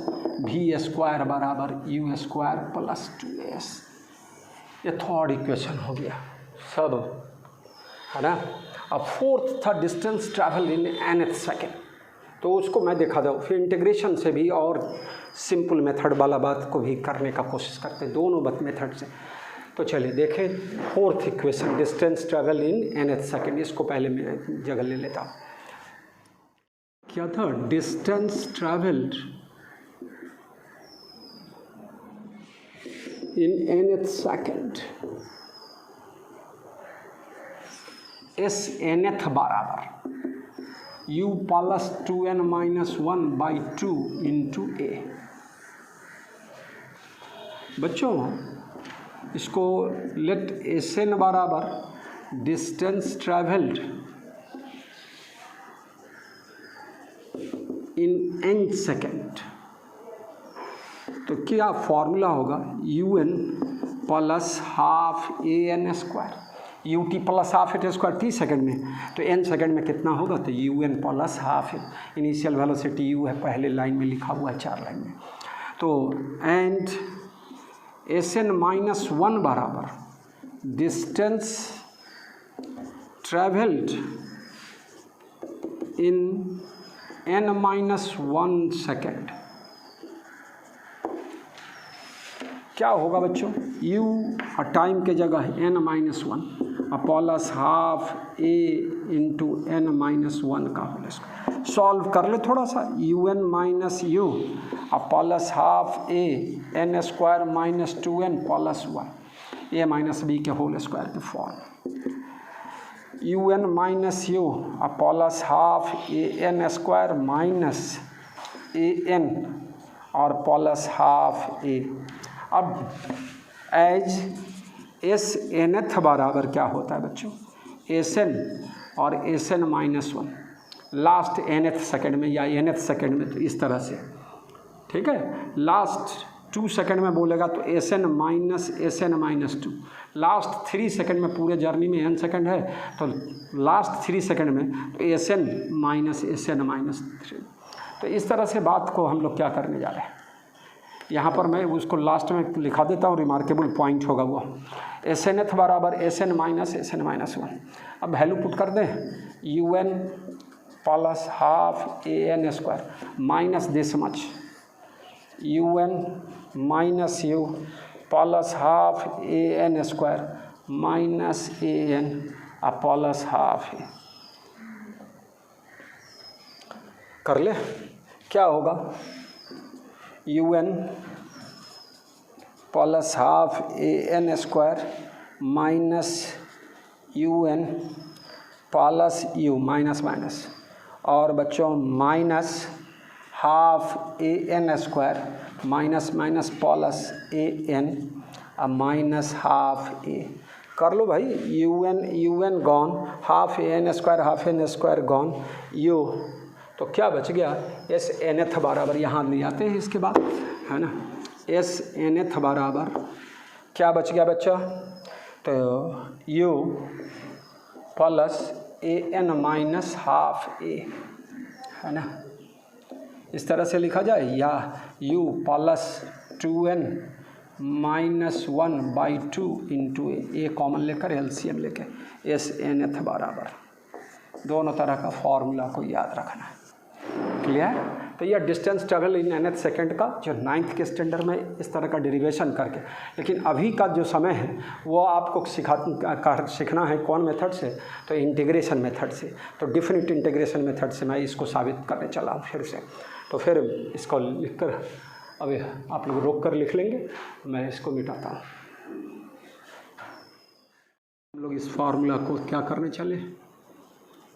v स्क्वायर बराबर u स्क्वायर प्लस 2s। ये थर्ड इक्वेशन हो गया सब, है ना। अब फोर्थ था distance travel in nth second, तो उसको मैं दिखा दूँ, फिर इंटीग्रेशन से भी और सिंपल मेथड वाला बात को भी करने का कोशिश करते हैं, दोनों मेथड से। तो चलिए देखें fourth equation, distance travel in nth second, इसको पहले मैं जगह ले लेता हूँ। क्या था, distance travelled in nth second, s nth बराबर u plus 2n minus 1 by 2 into a। बच्चों इसको लेट Sn बराबर distance travelled in n second. तो क्या फॉर्मूला होगा, un plus half a n square, u t plus half a square t second में, तो n second में कितना होगा, तो un plus half initial velocity u है, पहले लाइन में लिखा हुआ है 4 लाइन में। तो एंड Sn माइनस 1 बराबर distance travelled in n minus 1 second. क्या होगा बच्चों, u और टाइम के जगह n minus 1 plus half a into n minus 1 का होल स्क्वायर। सॉल्व कर ले थोड़ा सा, un minus u plus half a n square minus 2n plus 1 a minus b के होल स्क्वायर के form. un minus u plus half a n square minus a n और plus half a। अब as s nth बराबर क्या होता है बच्चों, s n और s n minus 1 last nth second में या एनथ सेकेंड में, तो इस तरह से, ठीक है। लास्ट 2 सेकेंड में बोलेगा तो s n minus 2, last 3 second में, पूरे जर्नी में n सेकेंड है तो लास्ट 3 सेकेंड में तो एस एन माइनस 3। तो इस तरह से बात को हम लोग क्या करने जा रहे हैं, यहाँ पर मैं उसको लास्ट में लिखा देता हूँ, रिमार्केबल पॉइंट होगा वो, एस एन एथ बराबर एस एन माइनस 1। अब वैल्यू पुट कर दें, u n plus half a n square minus this much, u n minus u plus half a n square minus a n plus half a. कर ले, क्या होगा, u n plus half a n square minus u n plus u minus minus, और बच्चों minus half a n square minus minus plus a n minus half a. कर लो भाई, u n gone, half a n square gone, you तो क्या बच गया, S n th बराबर, यहाँ ले आते हैं इसके बाद, है ना, एस एन एथ बराबर क्या बच गया बच्चा, तो u plus a n minus half a, है ना, इस तरह से लिखा जाए, या u plus 2n minus 1/2 into a common लेकर एलसीएम लेके एस एन एथ बराबर, दोनों तरह का फॉर्मूला को याद रखना है। क्लियर? तो यह distance travel in nth second का जो 9th के स्टैंडर्ड में इस तरह का डेरिवेशन करके, लेकिन अभी का जो समय है वो आपको सीखना है कौन मेथड से, तो इंटीग्रेशन मेथड से। तो डिफिनिट इंटीग्रेशन मेथड से मैं इसको साबित करने चला हूँ फिर से। तो फिर इसको लिख कर अभी आप लोग रोक कर लिख लेंगे, मैं इसको मिटाता हूँ। हम लोग इस फार्मूला को क्या करने चले,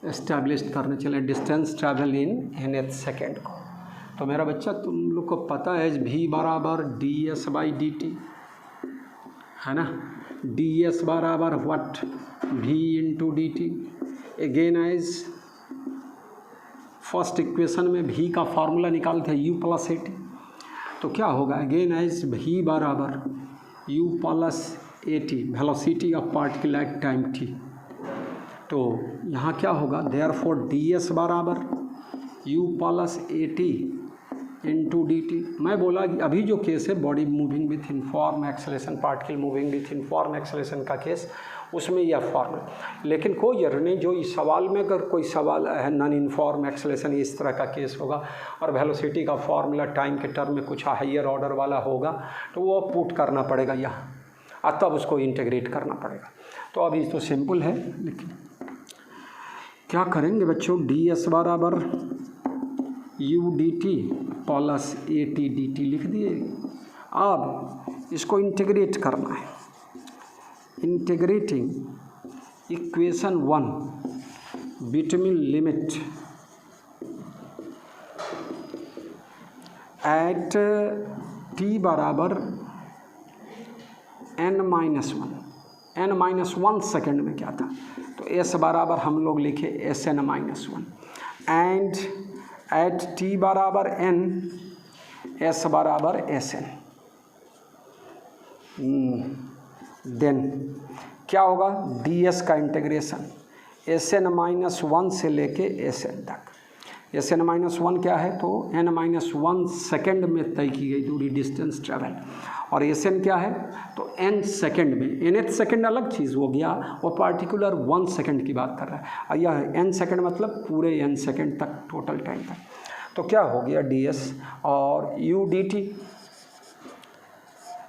एस्टैब्लिश करने चले, distance travel in nth second को। तो मेरा बच्चा तुम लोग को पता है v बराबर d s by d t, है ना, डी एस बराबर what, v into d t. Again as first equation में v का फार्मूला निकालते हैं u प्लस ए टी, तो क्या होगा, अगेन एज v बराबर u plus a t, velocity of particle at time t। तो यहाँ क्या होगा, देयरफॉर डी एस बराबर u plus a t into d t. मैं बोला कि अभी जो केस है body moving with inform acceleration, particle moving with inform acceleration का केस, उसमें यह फॉर्मूला, लेकिन कोई जरूरी नहीं, जो इस सवाल में अगर कोई सवाल है नॉन इनफॉर्म एक्सेलेरेशन इस तरह का केस होगा और वेलोसिटी का फॉर्मूला टाइम के टर्म में कुछ हाइयर ऑर्डर वाला होगा, तो वो पुट करना पड़ेगा यहाँ, और तब उसको इंटीग्रेट करना पड़ेगा। तो अभी तो सिंपल है, लेकिन क्या करेंगे बच्चों, डी एस बराबर you d T plus a T d T लिख दिए। अब इसको इंटीग्रेट करना है, integrating equation 1 between limit eight t बराबर n-1 सेकेंड में क्या था, तो s बराबर हम लोग लिखे Sn-1 एंड एट टी बराबर एन एस बराबर एस एन। देन क्या होगा, डी एस का integration s n minus one से लेके एस एन तक। एस एन माइनस वन क्या है, तो एन माइनस वन सेकेंड में तय की गई दूरी, डिस्टेंस ट्रेवल, और एस एन क्या है, तो एन सेकेंड में। एन सेकेंड अलग चीज़ हो गया, वो पार्टिकुलर 1 सेकेंड की बात कर रहा है, और यह एन सेकेंड मतलब पूरे एन सेकेंड तक, टोटल टाइम तक। तो क्या हो गया डी एस और यू डी टी,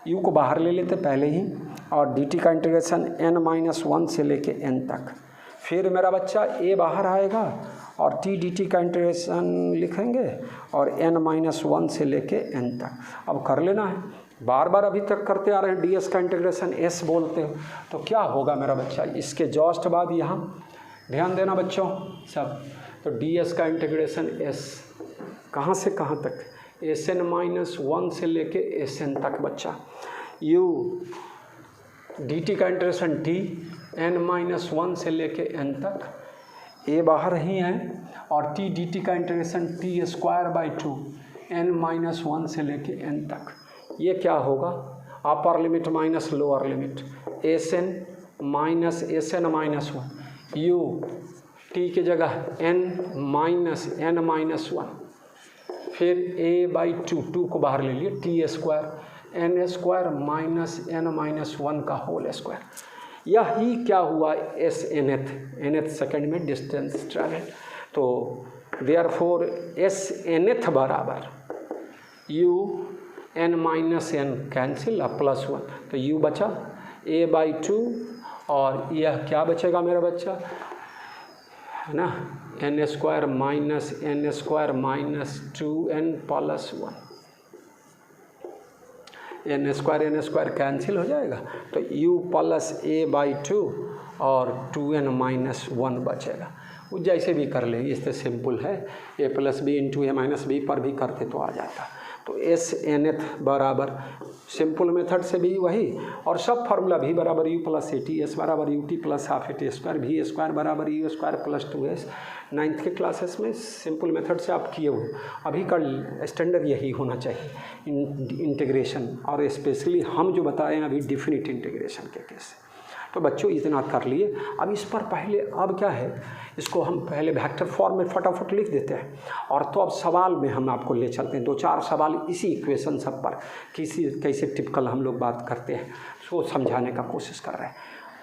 यू को बाहर ले लेते पहले ही, और डी टी का इंटीग्रेशन एन माइनस वन से लेके एन तक। फिर मेरा बच्चा ए बाहर आएगा और टी डी टी का इंटीग्रेशन लिखेंगे और एन माइनस वन से लेके एन तक। अब कर लेना है, बार बार अभी तक करते आ रहे हैं, डी एस का इंटीग्रेशन एस बोलते हो, तो क्या होगा मेरा बच्चा, इसके जस्ट बाद यहाँ ध्यान देना बच्चों सब, तो डी एस का इंटीग्रेशन एस कहाँ से कहाँ तक, एस एन माइनस वन से लेके एस एन तक बच्चा। यू डी टी का integration t n minus one से लेके एन तक, ए बाहर ही है, और टी डी टी का integration t square by two n minus one से लेके एन तक। ये क्या होगा, upper limit minus lower limit, s n minus s n minus one, u t की जगह n minus n minus one, फिर ए बाई टू को बाहर ले लिए, T square n square minus n minus one का होल स्क्वायर। यही क्या हुआ, एस एनथ सेकेंड में डिस्टेंस ट्रैवल। तो देयरफॉर एस एनथ बराबर u n minus n cancel plus one, तो यू बचा ए बाई टू, और यह क्या बचेगा मेरा बच्चा, है ना, n square minus two n plus one, n square cancel हो जाएगा, तो u plus a by two और 2n माइनस वन बचेगा। वो जैसे भी कर लेंगे, इससे सिंपल है, a plus b into a minus b पर भी करते तो आ जाता। तो एस एन एथ बराबर सिंपल मेथड से भी वही, और सब फार्मूला भी बराबर u plus a t, s बराबर u t plus half a t square, भी स्क्वायर बराबर u square plus 2s। 9th के क्लासेस में सिंपल मेथड से आप किए हो, अभी का स्टैंडर्ड यही होना चाहिए इंटीग्रेशन, और स्पेशली हम जो बताए हैं अभी डिफिनिट इंटीग्रेशन के केस। तो बच्चों इतना कर लिए। अब इस पर पहले अब क्या है, इसको हम पहले वेक्टर फॉर्म में फटाफट लिख देते हैं, और तो अब सवाल में हम आपको ले चलते हैं, 2-4 सवाल इसी इक्वेशन सब पर कैसे टिपिकल हम लोग बात करते हैं, उसको समझाने का कोशिश कर रहे हैं।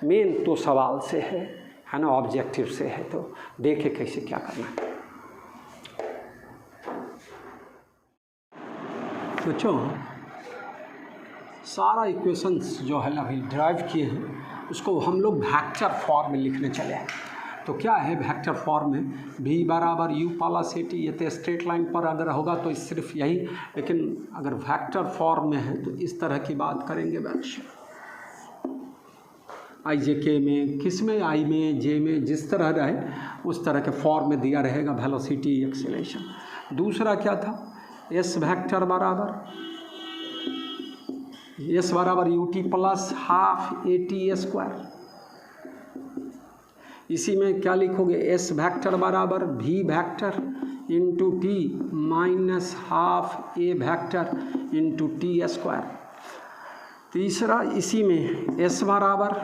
मेन तो सवाल से है ना, ऑब्जेक्टिव से है, तो देखें कैसे क्या करना है। बच्चों सारा इक्वेशंस जो है ना अभी ड्राइव किए हैं, उसको हम लोग वेक्टर फॉर्म में लिखने चले हैं। तो क्या है वेक्टर फॉर्म में, v बराबर u प्लस ए टी, ये तो स्ट्रेट लाइन पर अगर होगा तो सिर्फ यही, लेकिन अगर वेक्टर फॉर्म में है तो इस तरह की बात करेंगे बच्चे, आई जे के में, किस में, आई में, जे में, जिस तरह रहे उस तरह के फॉर्म में दिया रहेगा वेलोसिटी एक्सेलरेशन। दूसरा क्या था, एस वेक्टर बराबर u t plus half a t square. इसी में क्या लिखोगे, एस वेक्टर बराबर v vector into t minus half a vector into t square. तीसरा इसी में एस बराबर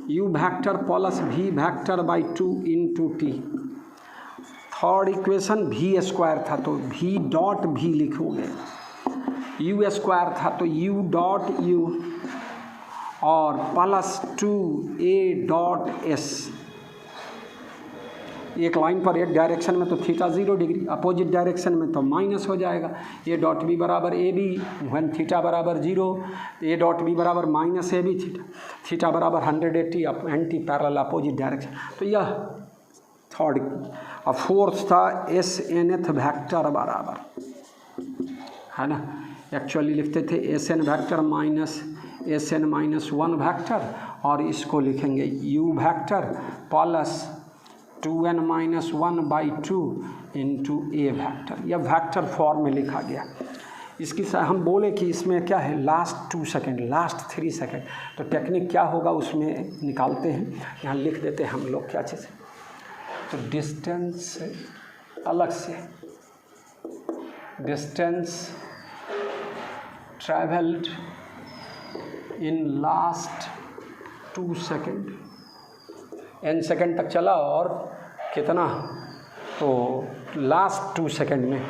u vector plus v vector by 2 into t. Third equation v square था तो वी डॉट वी लिखोगे, यू स्क्वायर था तो यू डॉट यू, और प्लस 2a डॉट एस। एक लाइन पर एक डायरेक्शन में तो थीटा 0 डिग्री, अपोजिट डायरेक्शन में तो माइनस हो जाएगा। ए डॉट बी बराबर ए बी वन थीटा बराबर 0, ए डॉट बी बराबर माइनस ए बी थीटा बराबर 180 एंटी पैरेलल अपोजिट डायरेक्शन। तो यह थर्ड। और फोर्थ था एस एन एथ वेक्टर बराबर, है ना, एक्चुअली लिखते थे s n vector minus s n minus 1 vector, और इसको लिखेंगे u vector plus 2n minus 1 by 2 into a vector. यह वेक्टर फॉर्म में लिखा गया। इसकी हम बोले कि इसमें क्या है, लास्ट 2 सेकेंड, लास्ट 3 सेकेंड, तो टेक्निक क्या होगा उसमें निकालते हैं, यहाँ लिख देते हैं हम लोग क्या चीज़। तो डिस्टेंस अलग से distance travelled in last 2 second, n second तक चला और कितना, तो लास्ट 2 सेकेंड में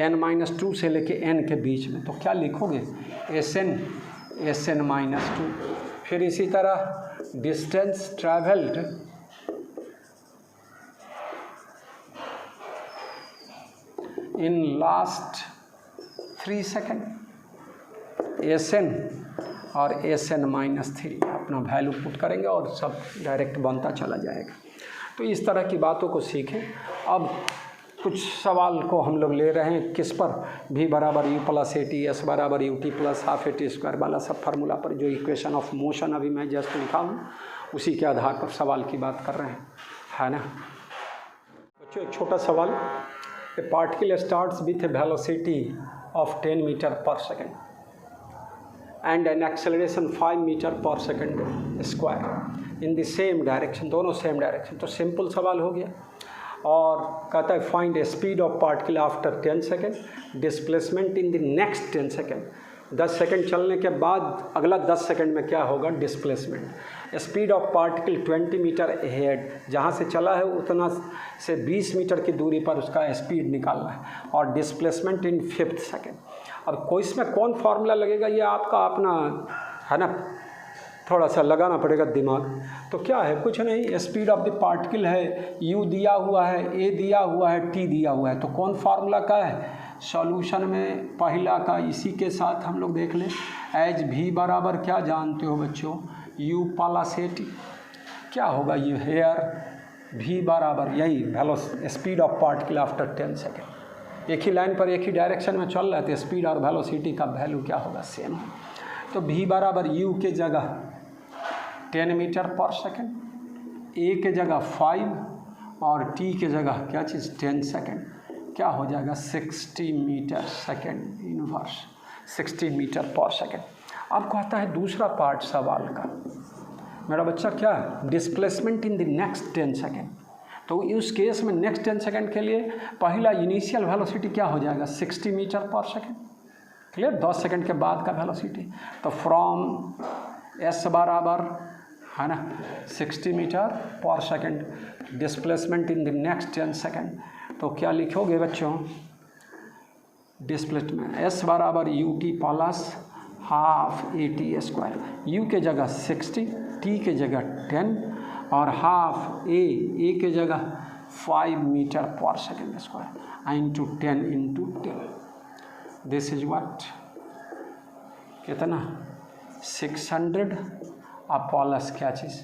n-2 से लेके n के बीच में, तो क्या लिखोगे sn-2। फिर इसी तरह distance travelled in last 3 second, sn और sn-3 अपना वैल्यू पुट करेंगे और सब डायरेक्ट बनता चला जाएगा। तो इस तरह की बातों को सीखें। अब कुछ सवाल को हम लोग ले रहे हैं किस पर, v बराबर u plus a t, s बराबर u t plus half a t square वाला सब फार्मूला पर, जो इक्वेशन ऑफ मोशन अभी मैं जस्ट लिखा हूँ उसी के आधार पर सवाल की बात कर रहे हैं, है ना बच्चों। एक छोटा सवाल, a particle starts with a velocity of 10 metre पर second and an acceleration 5 metre पर second square in the same direction, दोनों सेम डायरेक्शन। तो सिंपल सवाल हो गया। और कहता है find a speed of particle after 10 second, displacement in the next 10 second. 10 second चलने के बाद अगला 10 सेकेंड में क्या होगा, displacement. Speed of particle 20 metre ahead, जहाँ से चला है उतना से 20 मीटर की दूरी पर उसका स्पीड निकालना है, और डिस्प्लेसमेंट इन 5th सेकेंड। अब कोई इसमें कौन फार्मूला लगेगा, ये आपका अपना है ना, थोड़ा सा लगाना पड़ेगा दिमाग। तो क्या है, कुछ नहीं, स्पीड ऑफ द पार्टिकल है, u दिया हुआ है, a दिया हुआ है, t दिया हुआ है। तो कौन फार्मूला का है, सॉल्यूशन में पहला का इसी के साथ हम लोग देख लें। एज v बराबर क्या जानते हो बच्चों, u प्लस ए टी। क्या होगा ये, हेयर v बराबर यही speed of particle after 10 second. एक ही लाइन पर एक ही डायरेक्शन में चल रहे थे, स्पीड और वेलोसिटी का वैल्यू क्या होगा, सेम। तो v बराबर u के जगह 10 मीटर पर सेकेंड, a के जगह 5 और t के जगह क्या चीज़ 10 सेकेंड, क्या हो जाएगा 60 मीटर सेकेंड इनवर्स, 60 मीटर पर सेकेंड। अब कहता है दूसरा पार्ट सवाल का, मेरा बच्चा क्या है, displacement in the next 10 second. तो उस केस में नेक्स्ट 10 सेकेंड के लिए पहला इनिशियल वेलोसिटी क्या हो जाएगा, 60 मीटर पर सेकेंड। क्लियर, 10 सेकेंड के बाद का वेलोसिटी। तो फ्रॉम s बराबर है ना 60 मीटर पर second, displacement in the next 10 second. तो क्या लिखोगे बच्चों, डिस्प्लेसमेंट s बराबर u t plus half a t square. u के जगह 60, t के जगह 10 और हाफ a के जगह 5 मीटर पर second square into 10 into 10। This is what, कितना 600 प्लस क्या चीज़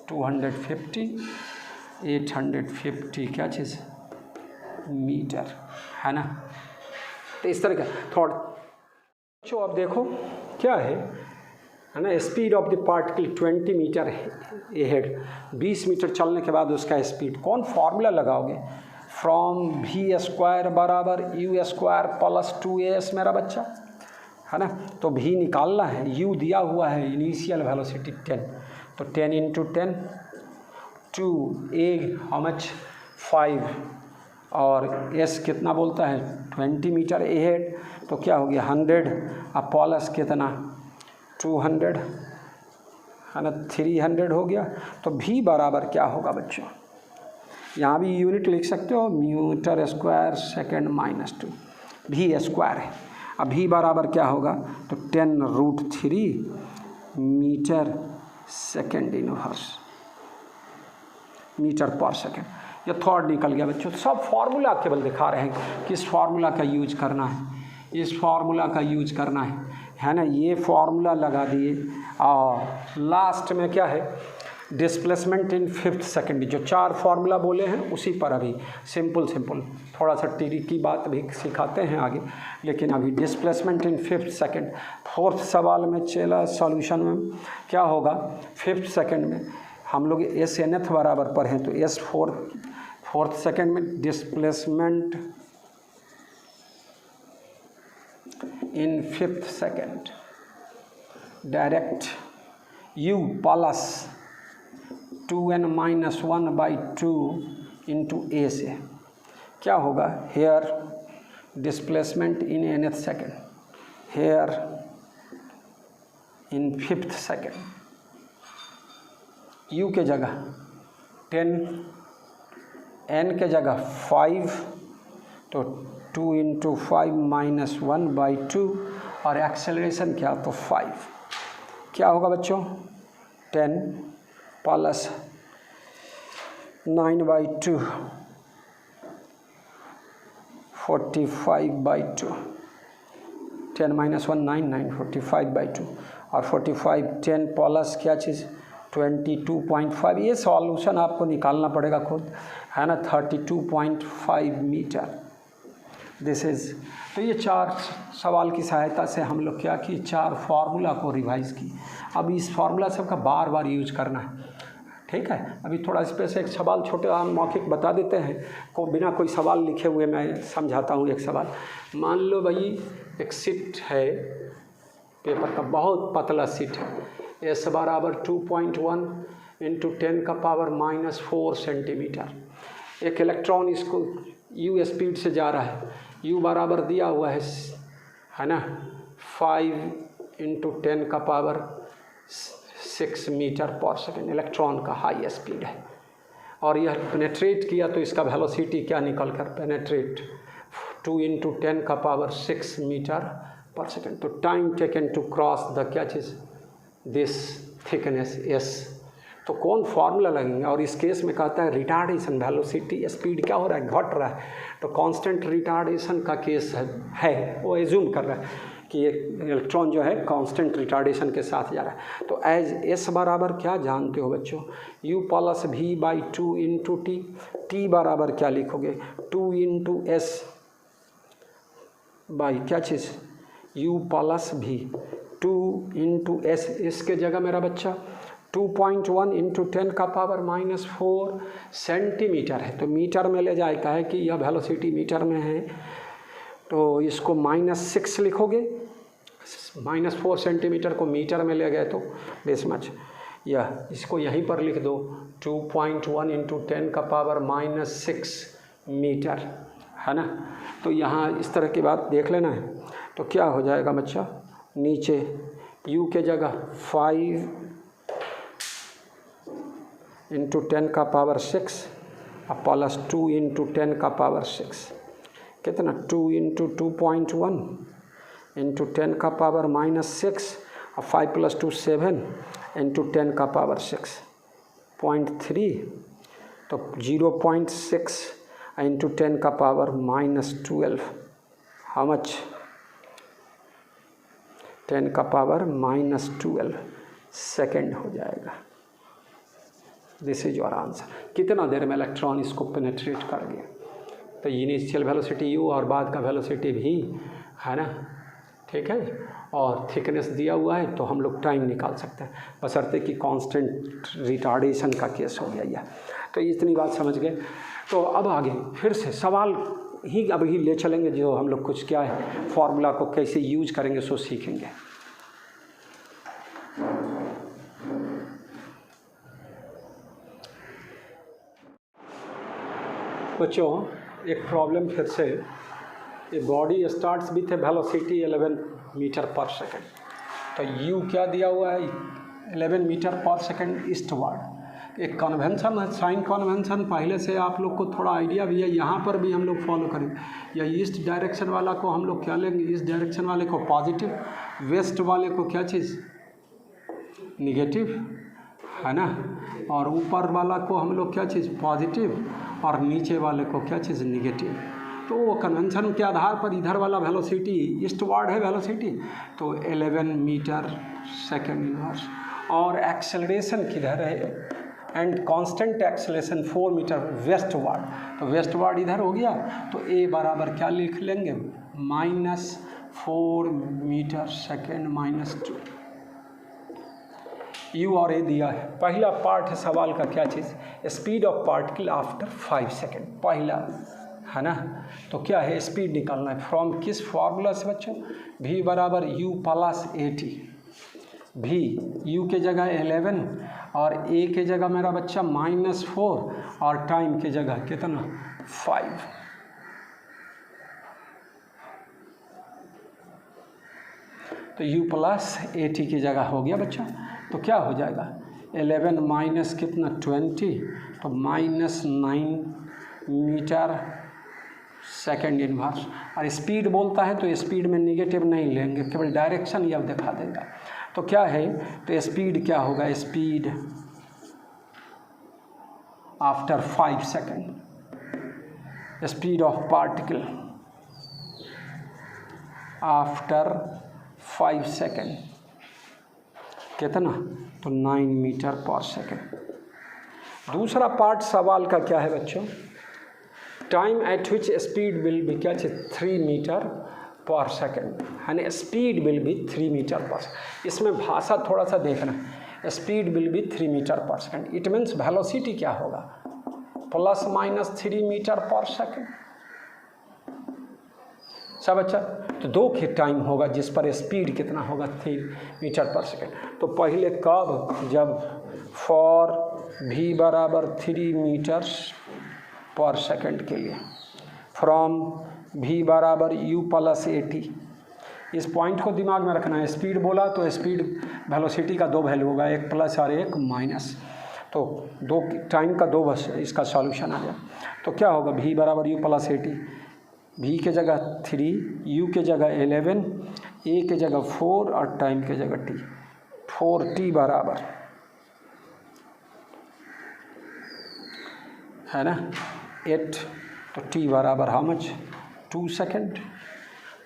250, 850 क्या चीज़ मीटर, है ना। तो इस तरह का थोड़ा जो अब देखो क्या है ना, speed of the particle 20 metre ahead, 20 metre चलने के बाद उसका स्पीड, कौन फार्मूला लगाओगे, फ्रॉम v स्क्वायर बराबर u स्क्वायर प्लस 2as मेरा बच्चा, है ना। तो v निकालना है, u दिया हुआ है इनिशियल वेलोसिटी 10, तो 10 इंटू 10 2 a हाउ मच 5 और s कितना बोलता है 20 मीटर अहेड, तो क्या हो गया 100 प्लस कितना 200, है ना 300 हो गया। तो v बराबर क्या होगा बच्चों, यहाँ भी यूनिट लिख सकते हो, metre square second minus 2, v square है। अब v बराबर क्या होगा, तो 10√3 मीटर सेकेंड इनवर्स, मीटर पर सेकेंड। ये थर्ड निकल गया बच्चों। सब फार्मूला केवल दिखा रहे हैं, किस फार्मूला का यूज करना है, इस फार्मूला का यूज करना है ना। ये फार्मूला लगा दिए और लास्ट में क्या है, डिस्प्लेसमेंट इन 5th सेकेंड। जो 4 फार्मूला बोले हैं उसी पर अभी सिंपल थोड़ा सा टीरी की बात भी सिखाते हैं आगे, लेकिन अभी displacement in 5th second. 4th सवाल में चला सॉल्यूशन में क्या होगा, 5th सेकेंड में हम लोग एस एन एथ बराबर पर हैं, तो एस 4th सेकेंड में displacement in 5th second direct u plus 2n-1/2 into a से क्या होगा, here displacement in nth second, here in 5th second, u के जगह 10, n के जगह 5, तो 2 × 5 - 1/2, और एक्सेलरेशन क्या, तो 5। क्या होगा बच्चों, 10 + 9/2, 45/2, 10 - 1 9, 9 45/2, और 45 10 प्लस क्या चीज़ 22.5। ये सॉल्यूशन आपको निकालना पड़ेगा खुद, है ना, 32.5 मीटर दिस इज़। तो ये 4 सवाल की सहायता से हम लोग क्या कि 4 फार्मूला को रिवाइज़ की। अब इस फार्मूला सबका बार बार यूज करना है, ठीक है। अभी थोड़ा इस पे से एक सवाल छोटे मौखिक बता देते हैं, को बिना कोई सवाल लिखे हुए मैं समझाता हूँ। एक सवाल मान लो भाई, एक सीट है पेपर का, बहुत पतला सीट है, S = 2.1 × 10⁻⁻4 सेंटीमीटर। एक इलेक्ट्रॉन इसको u स्पीड से जा रहा है, u बराबर दिया हुआ है ना 5 × 10⁻6 मीटर पर सेकेंड, इलेक्ट्रॉन का हाई स्पीड है। और यह पेनेट्रेट किया तो इसका वेलोसिटी क्या निकल कर, पेनेट्रेट 2 × 10⁻6 मीटर पर सेकेंड। तो time taken to cross the क्या चीज़, दिस थिकनेस s। तो कौन फार्मूला लगेंगे, और इस केस में कहता है रिटार्डेशन वेलोसिटी, स्पीड क्या हो रहा है, घट रहा है, तो कांस्टेंट रिटार्डेशन का केस है वो एज्यूम कर रहा है कि ये इलेक्ट्रॉन जो है कांस्टेंट रिटार्डेशन के साथ जा रहा है। तो एज s बराबर क्या जानते हो बच्चों, u + v/2 × t, t बराबर क्या लिखोगे, 2 × s बाई क्या चीज़, u + v, 2 × s, इसके जगह मेरा बच्चा 2.1 × 10⁻⁻4 सेंटीमीटर है, तो मीटर में ले जाए, कहे कि यह वेलोसिटी मीटर में है, तो इसको -6 लिखोगे, -4 सेंटीमीटर को मीटर में ले गए तो दिस मच, यह इसको यहीं पर लिख दो 2.1 × 10⁻⁻6 मीटर, है ना। तो यहाँ इस तरह की बात देख लेना है। तो क्या हो जाएगा बच्चा, नीचे u के जगह 5 × 10⁻6 प्लस 2 × 10⁻6, कितना 2 × 2.1 × 10⁻⁻6, और 5 + 2 7 × 10⁻6, 0.3, तो 0.6 × 10⁻12, हाउ मच, 10⁻12 सेकेंड हो जाएगा। This is your answer. कितना देर में इलेक्ट्रॉन इसको पेनेट्रेट कर गया, तो इनिशियल वेलोसिटी u और बाद का वेलोसिटी v, है ना, ठीक है, और थिकनेस दिया हुआ है, तो हम लोग टाइम निकाल सकते हैं, बशर्ते कि कांस्टेंट रिटार्डेशन का केस हो गया यह। तो इतनी बात समझ गए। तो अब आगे फिर से सवाल ही अभी ले चलेंगे, जो हम लोग कुछ क्या है फार्मूला को कैसे यूज करेंगे सो सीखेंगे। बच्चों एक प्रॉब्लम फिर से, ये body starts with a velocity 11 metre पर सेकेंड, तो u क्या दिया हुआ है 11 मीटर पर सेकेंड ईस्टवर्ड। एक कन्वेंशन है, साइन कन्वेंशन पहले से आप लोग को थोड़ा आइडिया भी है, यहाँ पर भी हम लोग फॉलो करेंगे। या ईस्ट डायरेक्शन वाला को हम लोग क्या लेंगे, ईस्ट डायरेक्शन वाले को पॉजिटिव, वेस्ट वाले को क्या चीज़ निगेटिव, है ना, और ऊपर वाला को हम लोग क्या चीज़ पॉजिटिव, और नीचे वाले को क्या चीज़ निगेटिव। तो वो कन्वेंशन के आधार पर इधर वाला वेलोसिटी ईस्टवर्ड है वेलोसिटी, तो 11 मीटर सेकेंड इनवर्स, और एक्सेलरेशन किधर है, and constant acceleration 4 metre westward, तो वेस्टवर्ड इधर हो गया, तो a बराबर क्या लिख लेंगे -4 मीटर सेकेंड -2। u और a दिया है। पहला पार्ट है सवाल का क्या चीज़, speed of particle after 5 second, पहला है ना। तो क्या है, स्पीड निकालना है फ्रॉम किस फार्मूला से बच्चों, v बराबर u + at, v u के जगह 11 और a के जगह मेरा बच्चा -4 और टाइम के जगह कितना 5, तो u प्लस AT की जगह हो गया बच्चा। तो क्या हो जाएगा 11 माइनस कितना 20, तो माइनस 9 मीटर सेकेंड इनवर्स। और स्पीड बोलता है तो स्पीड में निगेटिव नहीं लेंगे, केवल डायरेक्शन ये दिखा देगा। तो क्या है, तो स्पीड क्या होगा, speed after 5 second, speed of particle after 5 second कितना, तो 9 मीटर पर सेकेंड। दूसरा पार्ट सवाल का क्या है बच्चों, time eight which speed will be, क्या चाहिए 3 मीटर पर सेकेंड, यानी स्पीड विल बी 3 मीटर पर सेकेंड। इसमें भाषा थोड़ा सा देखना, स्पीड विल बी 3 मीटर पर सेकेंड, इट मीन्स वेलोसिटी क्या होगा प्लस माइनस 3 मीटर पर सेकेंड। सब अच्छा, तो 2 के टाइम होगा जिस पर स्पीड कितना होगा 3 मीटर पर सेकेंड। तो पहले कब, जब फॉर v बराबर 3 मीटर्स पर सेकेंड के लिए, फ्रॉम v बराबर u प्लस AT। इस पॉइंट को दिमाग में रखना है, स्पीड बोला तो स्पीड वेलोसिटी का 2 वैल्यू होगा, एक प्लस और एक माइनस। तो 2 टाइम का 2 बस इसका सॉल्यूशन आ गया। तो क्या होगा v बराबर u प्लस AT, v के जगह 3, u के जगह 11, a के जगह 4 और टाइम के जगह t। 4t बराबर है ना 8, तो t बराबर हाउ मच 2 सेकेंड।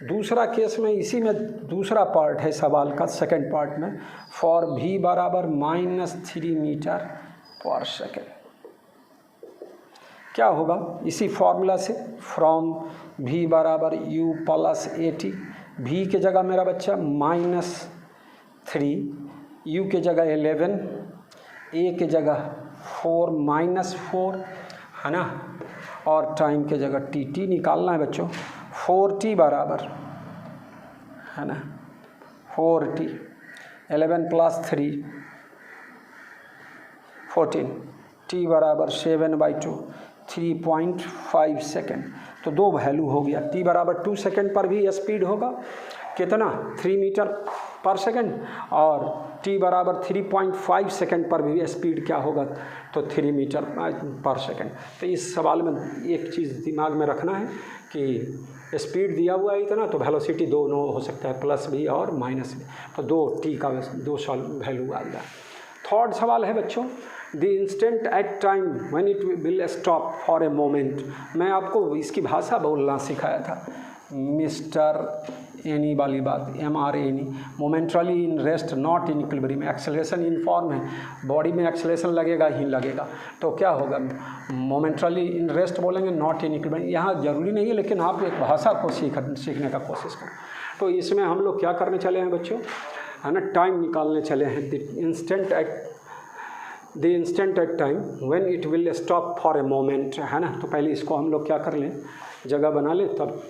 दूसरा केस में इसी में दूसरा पार्ट है सवाल का, सेकेंड पार्ट में फॉर v बराबर -3 मीटर पर सेकेंड क्या होगा, इसी फॉर्मूला से फ्रॉम v बराबर u प्लस AT, v के जगह मेरा बच्चा -3, u के जगह 11, a के जगह 4 -4 है ना, और टाइम के जगह t निकालना है बच्चों। 4t बराबर है ना 4t, 11 प्लस 3 14, t बराबर 7/2 3.5 सेकेंड। तो 2 वैल्यू हो गया, t बराबर 2 सेकेंड पर भी स्पीड होगा कितना 3 मीटर पर सेकेंड, और t बराबर 3.5 सेकेंड पर भी स्पीड क्या होगा, तो 3 मीटर पर सेकेंड। तो इस सवाल में एक चीज़ दिमाग में रखना है कि स्पीड दिया हुआ है इतना, तो वेलोसिटी दोनों हो सकता है, प्लस भी और माइनस भी। तो 2t का 2 वैल्यू आएगा। थर्ड सवाल है बच्चों, the instant at time when it will stop for a moment. मैं आपको इसकी भाषा बोलना सिखाया था, मिस्टर एनी वाली बात, MRNE, momentarily in rest not in equilibrium. Acceleration in form है, बॉडी में एक्सेलरेशन लगेगा ही लगेगा, तो क्या होगा मोमेंटरली इन रेस्ट बोलेंगे, नॉट इन इक्विलिब्रियम। यहाँ जरूरी नहीं है, लेकिन आप एक भाषा को सीखने का कोशिश करें। तो इसमें हम लोग क्या करने चले हैं बच्चों, है ना, टाइम निकालने चले हैं। The instant at time when it will stop for a moment, है ना। तो पहले इसको हम लोग क्या कर लें, जगह बना लें, तब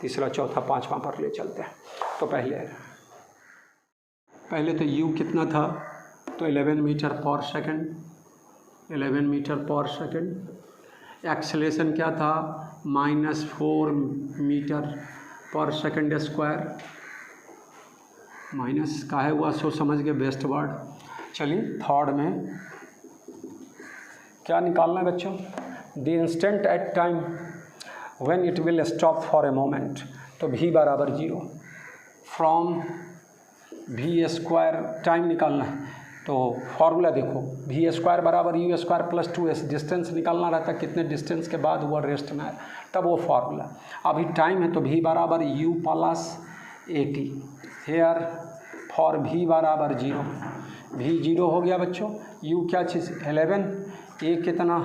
तीसरा चौथा पांचवा पर ले चलते हैं। तो पहले तो u कितना था, तो 11 मीटर पर सेकेंड, 11 मीटर पर सेकेंड। एक्सेलरेशन क्या था -4 मीटर पर सेकेंड स्क्वायर, माइनस का है हुआ सो समझ गए बेस्ट वर्ड। चलिए थर्ड में क्या निकालना है बच्चों, the instant at time when it will stop for a moment. तो v बराबर 0 फ्रॉम v स्क्वायर, टाइम निकालना है तो फॉर्मूला देखो, v स्क्वायर बराबर u square plus 2s, distance निकालना रहता है कितने डिस्टेंस के बाद वो रेस्ट में है, तब वो फार्मूला। अभी टाइम है तो v बराबर u plus AT, here for v बराबर 0, v 0 हो गया बच्चों, u क्या चीज़ 11, a कितना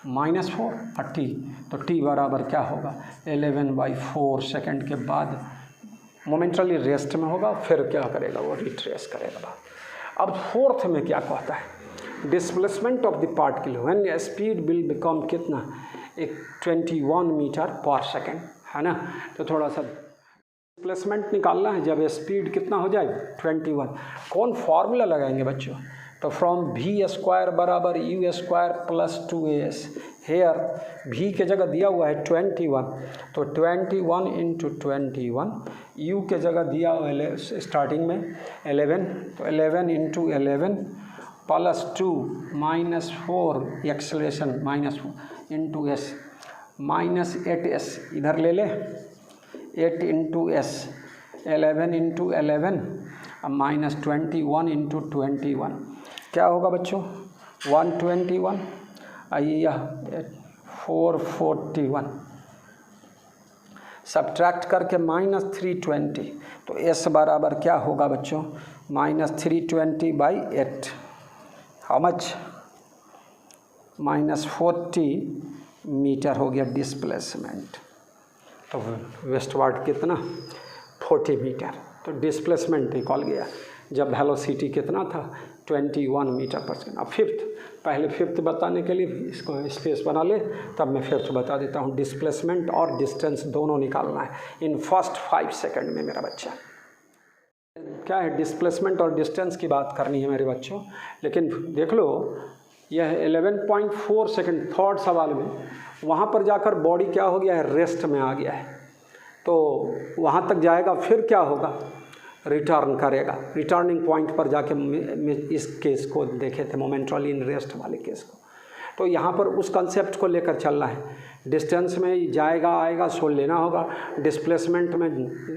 -4 और t, तो t बराबर क्या होगा 11/4 सेकेंड के बाद मोमेंटली रेस्ट में होगा, फिर क्या करेगा वो रिट्रेस करेगा। अब फोर्थ में क्या कहता है, displacement of the particle when speed will become कितना 21 मीटर पर सेकेंड, है ना। तो थोड़ा सा डिस्प्लेसमेंट निकालना है, जब स्पीड कितना हो जाए 21। कौन फार्मूला लगाएंगे बच्चों, तो फ्रॉम वी स्क्वायर बराबर u square plus 2as, here v के जगह दिया हुआ है 21, तो 21 इंटू 21, u के जगह दिया हुआ है स्टार्टिंग में 11, तो 11 into 11 plus 2 minus 4 acceleration minus into S minus 8s इधर ले ले, 8 इंटू एस 11 इंटू 11 अब माइनस 21 इंटू 21 क्या होगा बच्चों 121, आइए 441 सब्ट्रैक्ट करके माइनस 320, तो s बराबर क्या होगा बच्चों minus 320 by 8, how much minus 40 metre हो गया डिस्प्लेसमेंट। तो वेस्टवार्ड कितना 40 मीटर, तो डिस्प्लेसमेंट निकल गया जब वेलोसिटी कितना था 21 मीटर पर सेकेंड। अब फिफ्थ, पहले फिफ्थ बताने के लिए इसको स्पेस बना ले, तब मैं फिफ्थ बता देता हूँ। डिस्प्लेसमेंट और डिस्टेंस दोनों निकालना है इन फर्स्ट 5 सेकंड में मेरा बच्चा। क्या है डिस्प्लेसमेंट और डिस्टेंस की बात करनी है मेरे बच्चों, लेकिन देख लो यह 11.4 सेकंड थर्ड सवाल में, वहाँ पर जाकर बॉडी क्या हो गया है रेस्ट में आ गया है, तो वहाँ तक जाएगा फिर क्या होगा रिटर्न करेगा। रिटर्निंग पॉइंट पर जाके इस केस को देखे थे मोमेंटली इन रेस्ट वाले केस को, तो यहाँ पर उस कंसेप्ट को लेकर चलना है। डिस्टेंस में जाएगा आएगा सो लेना होगा, डिस्प्लेसमेंट में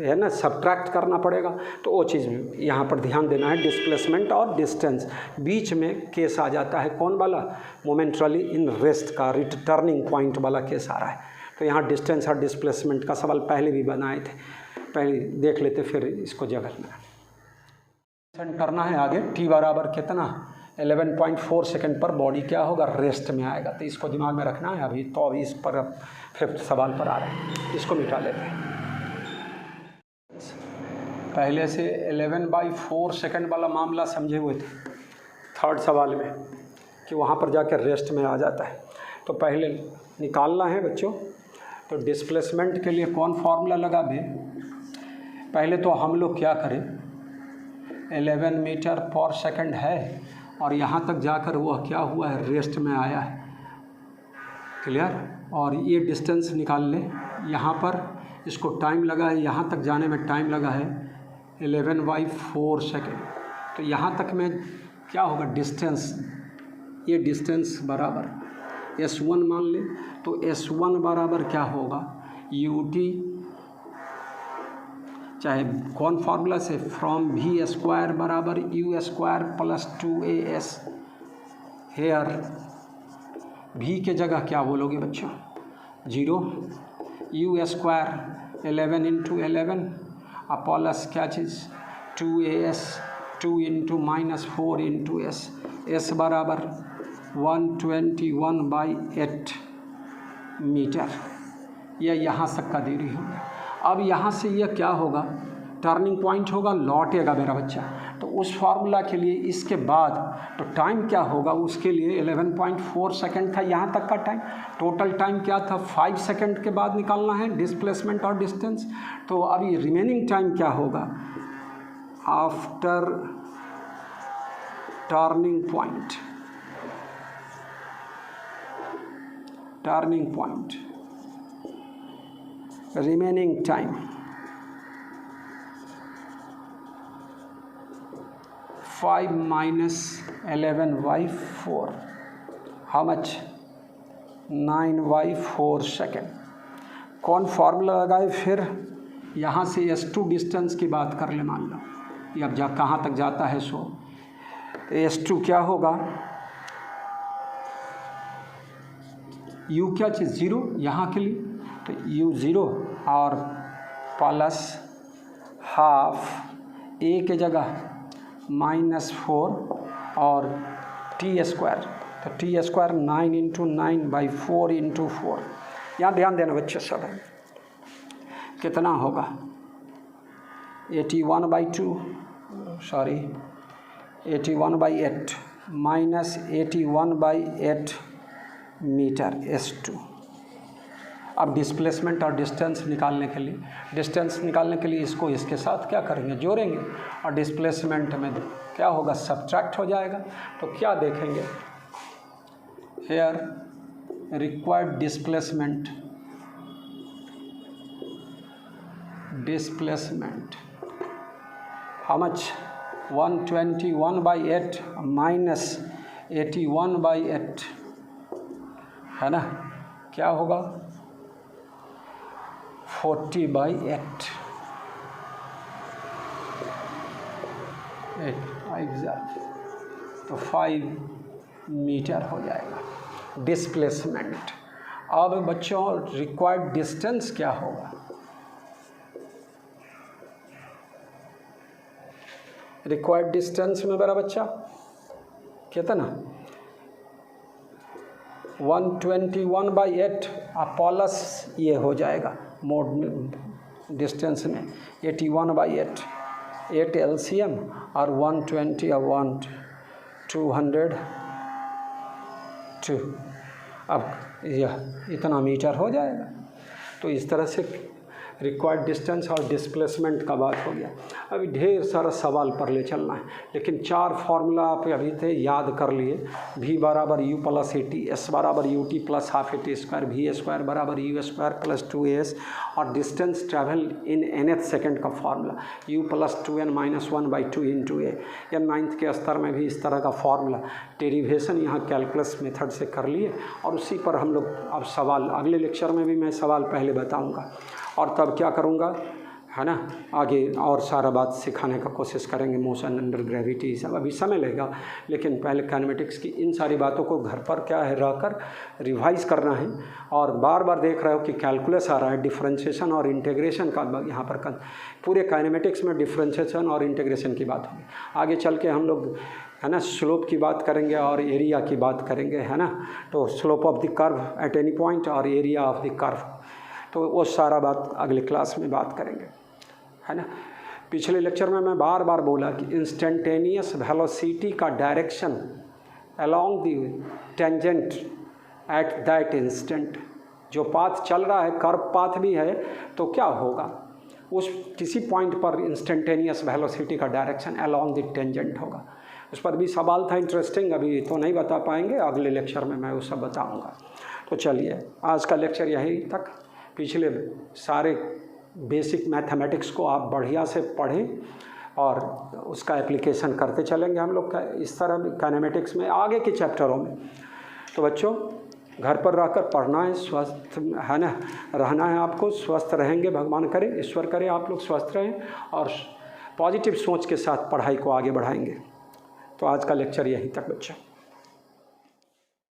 है ना सब्ट्रैक्ट करना पड़ेगा, तो वो चीज़ यहाँ पर ध्यान देना है। डिस्प्लेसमेंट और डिस्टेंस बीच में केस आ जाता है कौन वाला मोमेंटली इन रेस्ट का, रिटर्निंग पॉइंट वाला केस आ रहा है। तो यहाँ डिस्टेंस और डिस्प्लेसमेंट का सवाल पहले भी बनाए थे, पहले देख लेते फिर इसको जगह में करना है आगे। टी बराबर कितना 11.4 सेकंड पर बॉडी क्या होगा रेस्ट में आएगा, तो इसको दिमाग में रखना है अभी। तो अभी इस पर फिफ्थ सवाल पर आ रहे हैं, इसको मिटा लेते हैं। पहले से 11/4 सेकंड वाला मामला समझे हुए थे थर्ड सवाल में कि वहाँ पर जाकर रेस्ट में आ जाता है, तो पहले निकालना है बच्चों। तो डिस्प्लेसमेंट के लिए कौन फार्मूला लगा दे, पहले तो हम लोग क्या करें 11 मीटर पर सेकंड है और यहाँ तक जाकर वह क्या हुआ है रेस्ट में आया है, क्लियर। और ये डिस्टेंस निकाल ले, यहाँ पर इसको टाइम लगा है, यहाँ तक जाने में टाइम लगा है 11/4 सेकंड, तो यहाँ तक में क्या होगा डिस्टेंस, ये डिस्टेंस बराबर S1 मान ले, तो S1 बराबर क्या होगा UT, चाहे कौन फार्मूला से, फ्रॉम वी स्क्वायर बराबर u square plus 2as, here v के जगह क्या बोलोगे बच्चों 0, यू स्क्वायर 11 इंटू 11 प्लस क्या चीज़ 2as, 2 into minus 4 into s, s बराबर 121/8 मीटर, यह यहाँ तक का दूरी हो गया। अब यहाँ से यह क्या होगा टर्निंग पॉइंट होगा, लौटेगा मेरा बच्चा, तो उस फार्मूला के लिए इसके बाद तो टाइम क्या होगा उसके लिए 11.4 सेकंड था यहाँ तक का टाइम, टोटल टाइम क्या था 5 सेकंड के बाद निकालना है डिस्प्लेसमेंट और डिस्टेंस। तो अभी रिमेनिंग टाइम क्या होगा after turning point, turning point remaining time 5 minus 11/4, how much 9/4 second. कौन फार्मूला लगाए फिर यहाँ से S2 डिस्टेंस की बात कर ले, मान लो ये अब कहाँ तक जाता है सो S2 क्या होगा U क्या चीज़ 0 यहाँ के लिए, तो U 0 और प्लस हाफ A के जगह -4 और T स्क्वायर, तो T स्क्वायर 9 इंटू 9/4 इंटू 4। यहाँ ध्यान देना बच्चे सब है कितना होगा 81/2 सॉरी 81/8 माइनस 81/8 मीटर S2। अब डिस्प्लेसमेंट और डिस्टेंस निकालने के लिए इसको इसके साथ क्या करेंगे जोड़ेंगे, और डिस्प्लेसमेंट में क्या होगा, सब्ट्रैक्ट हो जाएगा। तो क्या देखेंगे, here required displacement how much, 121/8 minus 81/8 है ना, क्या होगा 40/8 एग्जैक्ट, तो 5 मीटर हो जाएगा डिस्प्लेसमेंट। अब बच्चों रिक्वायर्ड डिस्टेंस क्या होगा, रिक्वायर्ड डिस्टेंस में मेरा बच्चा कितना 121/8 प्लस ये हो जाएगा मोड में डिस्टेंस में 81/8, 8 LCM और 120 और 202, अब यह इतना मीटर हो जाएगा। तो इस तरह से रिक्वायर्ड डिस्टेंस और डिस्प्लेसमेंट का बात हो गया। अभी ढेर सारा सवाल पर ले चलना है, लेकिन 4 फार्मूला आप अभी थे याद कर लिए। v बराबर u plus a t, s बराबर u t plus half a t square, v square बराबर u स्क्वायर प्लस 2as, और distance travel in nth second का formula u plus 2n minus 1/2 into a. या 9th के स्तर में भी इस तरह का फार्मूला डेरिवेशन यहाँ कैलकुलस मेथड से कर लिए, और उसी पर हम लोग अब सवाल अगले लेक्चर में भी मैं सवाल पहले बताऊँगा, और तब क्या करूँगा है ना, आगे और सारा बात सिखाने का कोशिश करेंगे, मोशन अंडर ग्रेविटी सब अभी समय लगेगा, लेकिन पहले काइनेमेटिक्स की इन सारी बातों को घर पर क्या है रहकर रिवाइज करना है। और बार बार देख रहे हो कि कैलकुलस आ रहा है, डिफरेंशिएशन और इंटीग्रेशन का यहाँ पर पूरे काइनेमेटिक्स में डिफरेंशिएशन और इंटीग्रेशन की बात होगी। आगे चल के हम लोग है ना स्लोप की बात करेंगे और एरिया की बात करेंगे, है ना। तो slope of the curve at any point और एरिया ऑफ द कर्व, तो वो सारा बात अगले क्लास में बात करेंगे, है ना। पिछले लेक्चर में मैं बार बार बोला कि इंस्टेंटेनियस वेलोसिटी का direction along the tangent at that instant, जो पाथ चल रहा है कर्व पाथ भी है, तो क्या होगा उस किसी पॉइंट पर इंस्टेंटेनियस वेलोसिटी का डायरेक्शन अलोंग द टेंजेंट होगा। उस पर भी सवाल था इंटरेस्टिंग, अभी तो नहीं बता पाएंगे, अगले लेक्चर में मैं वो सब बताऊँगा। तो चलिए आज का लेक्चर यही तक। पिछले सारे बेसिक मैथमेटिक्स को आप बढ़िया से पढ़ें और उसका एप्लीकेशन करते चलेंगे हम लोग का इस तरह काइनेमेटिक्स में आगे के चैप्टरों में। तो बच्चों घर पर रहकर पढ़ना है, स्वस्थ है ना रहना है आपको, स्वस्थ रहेंगे भगवान करे, ईश्वर करे आप लोग स्वस्थ रहें और पॉजिटिव सोच के साथ पढ़ाई को आगे बढ़ाएंगे। तो आज का लेक्चर यहीं तक बच्चों।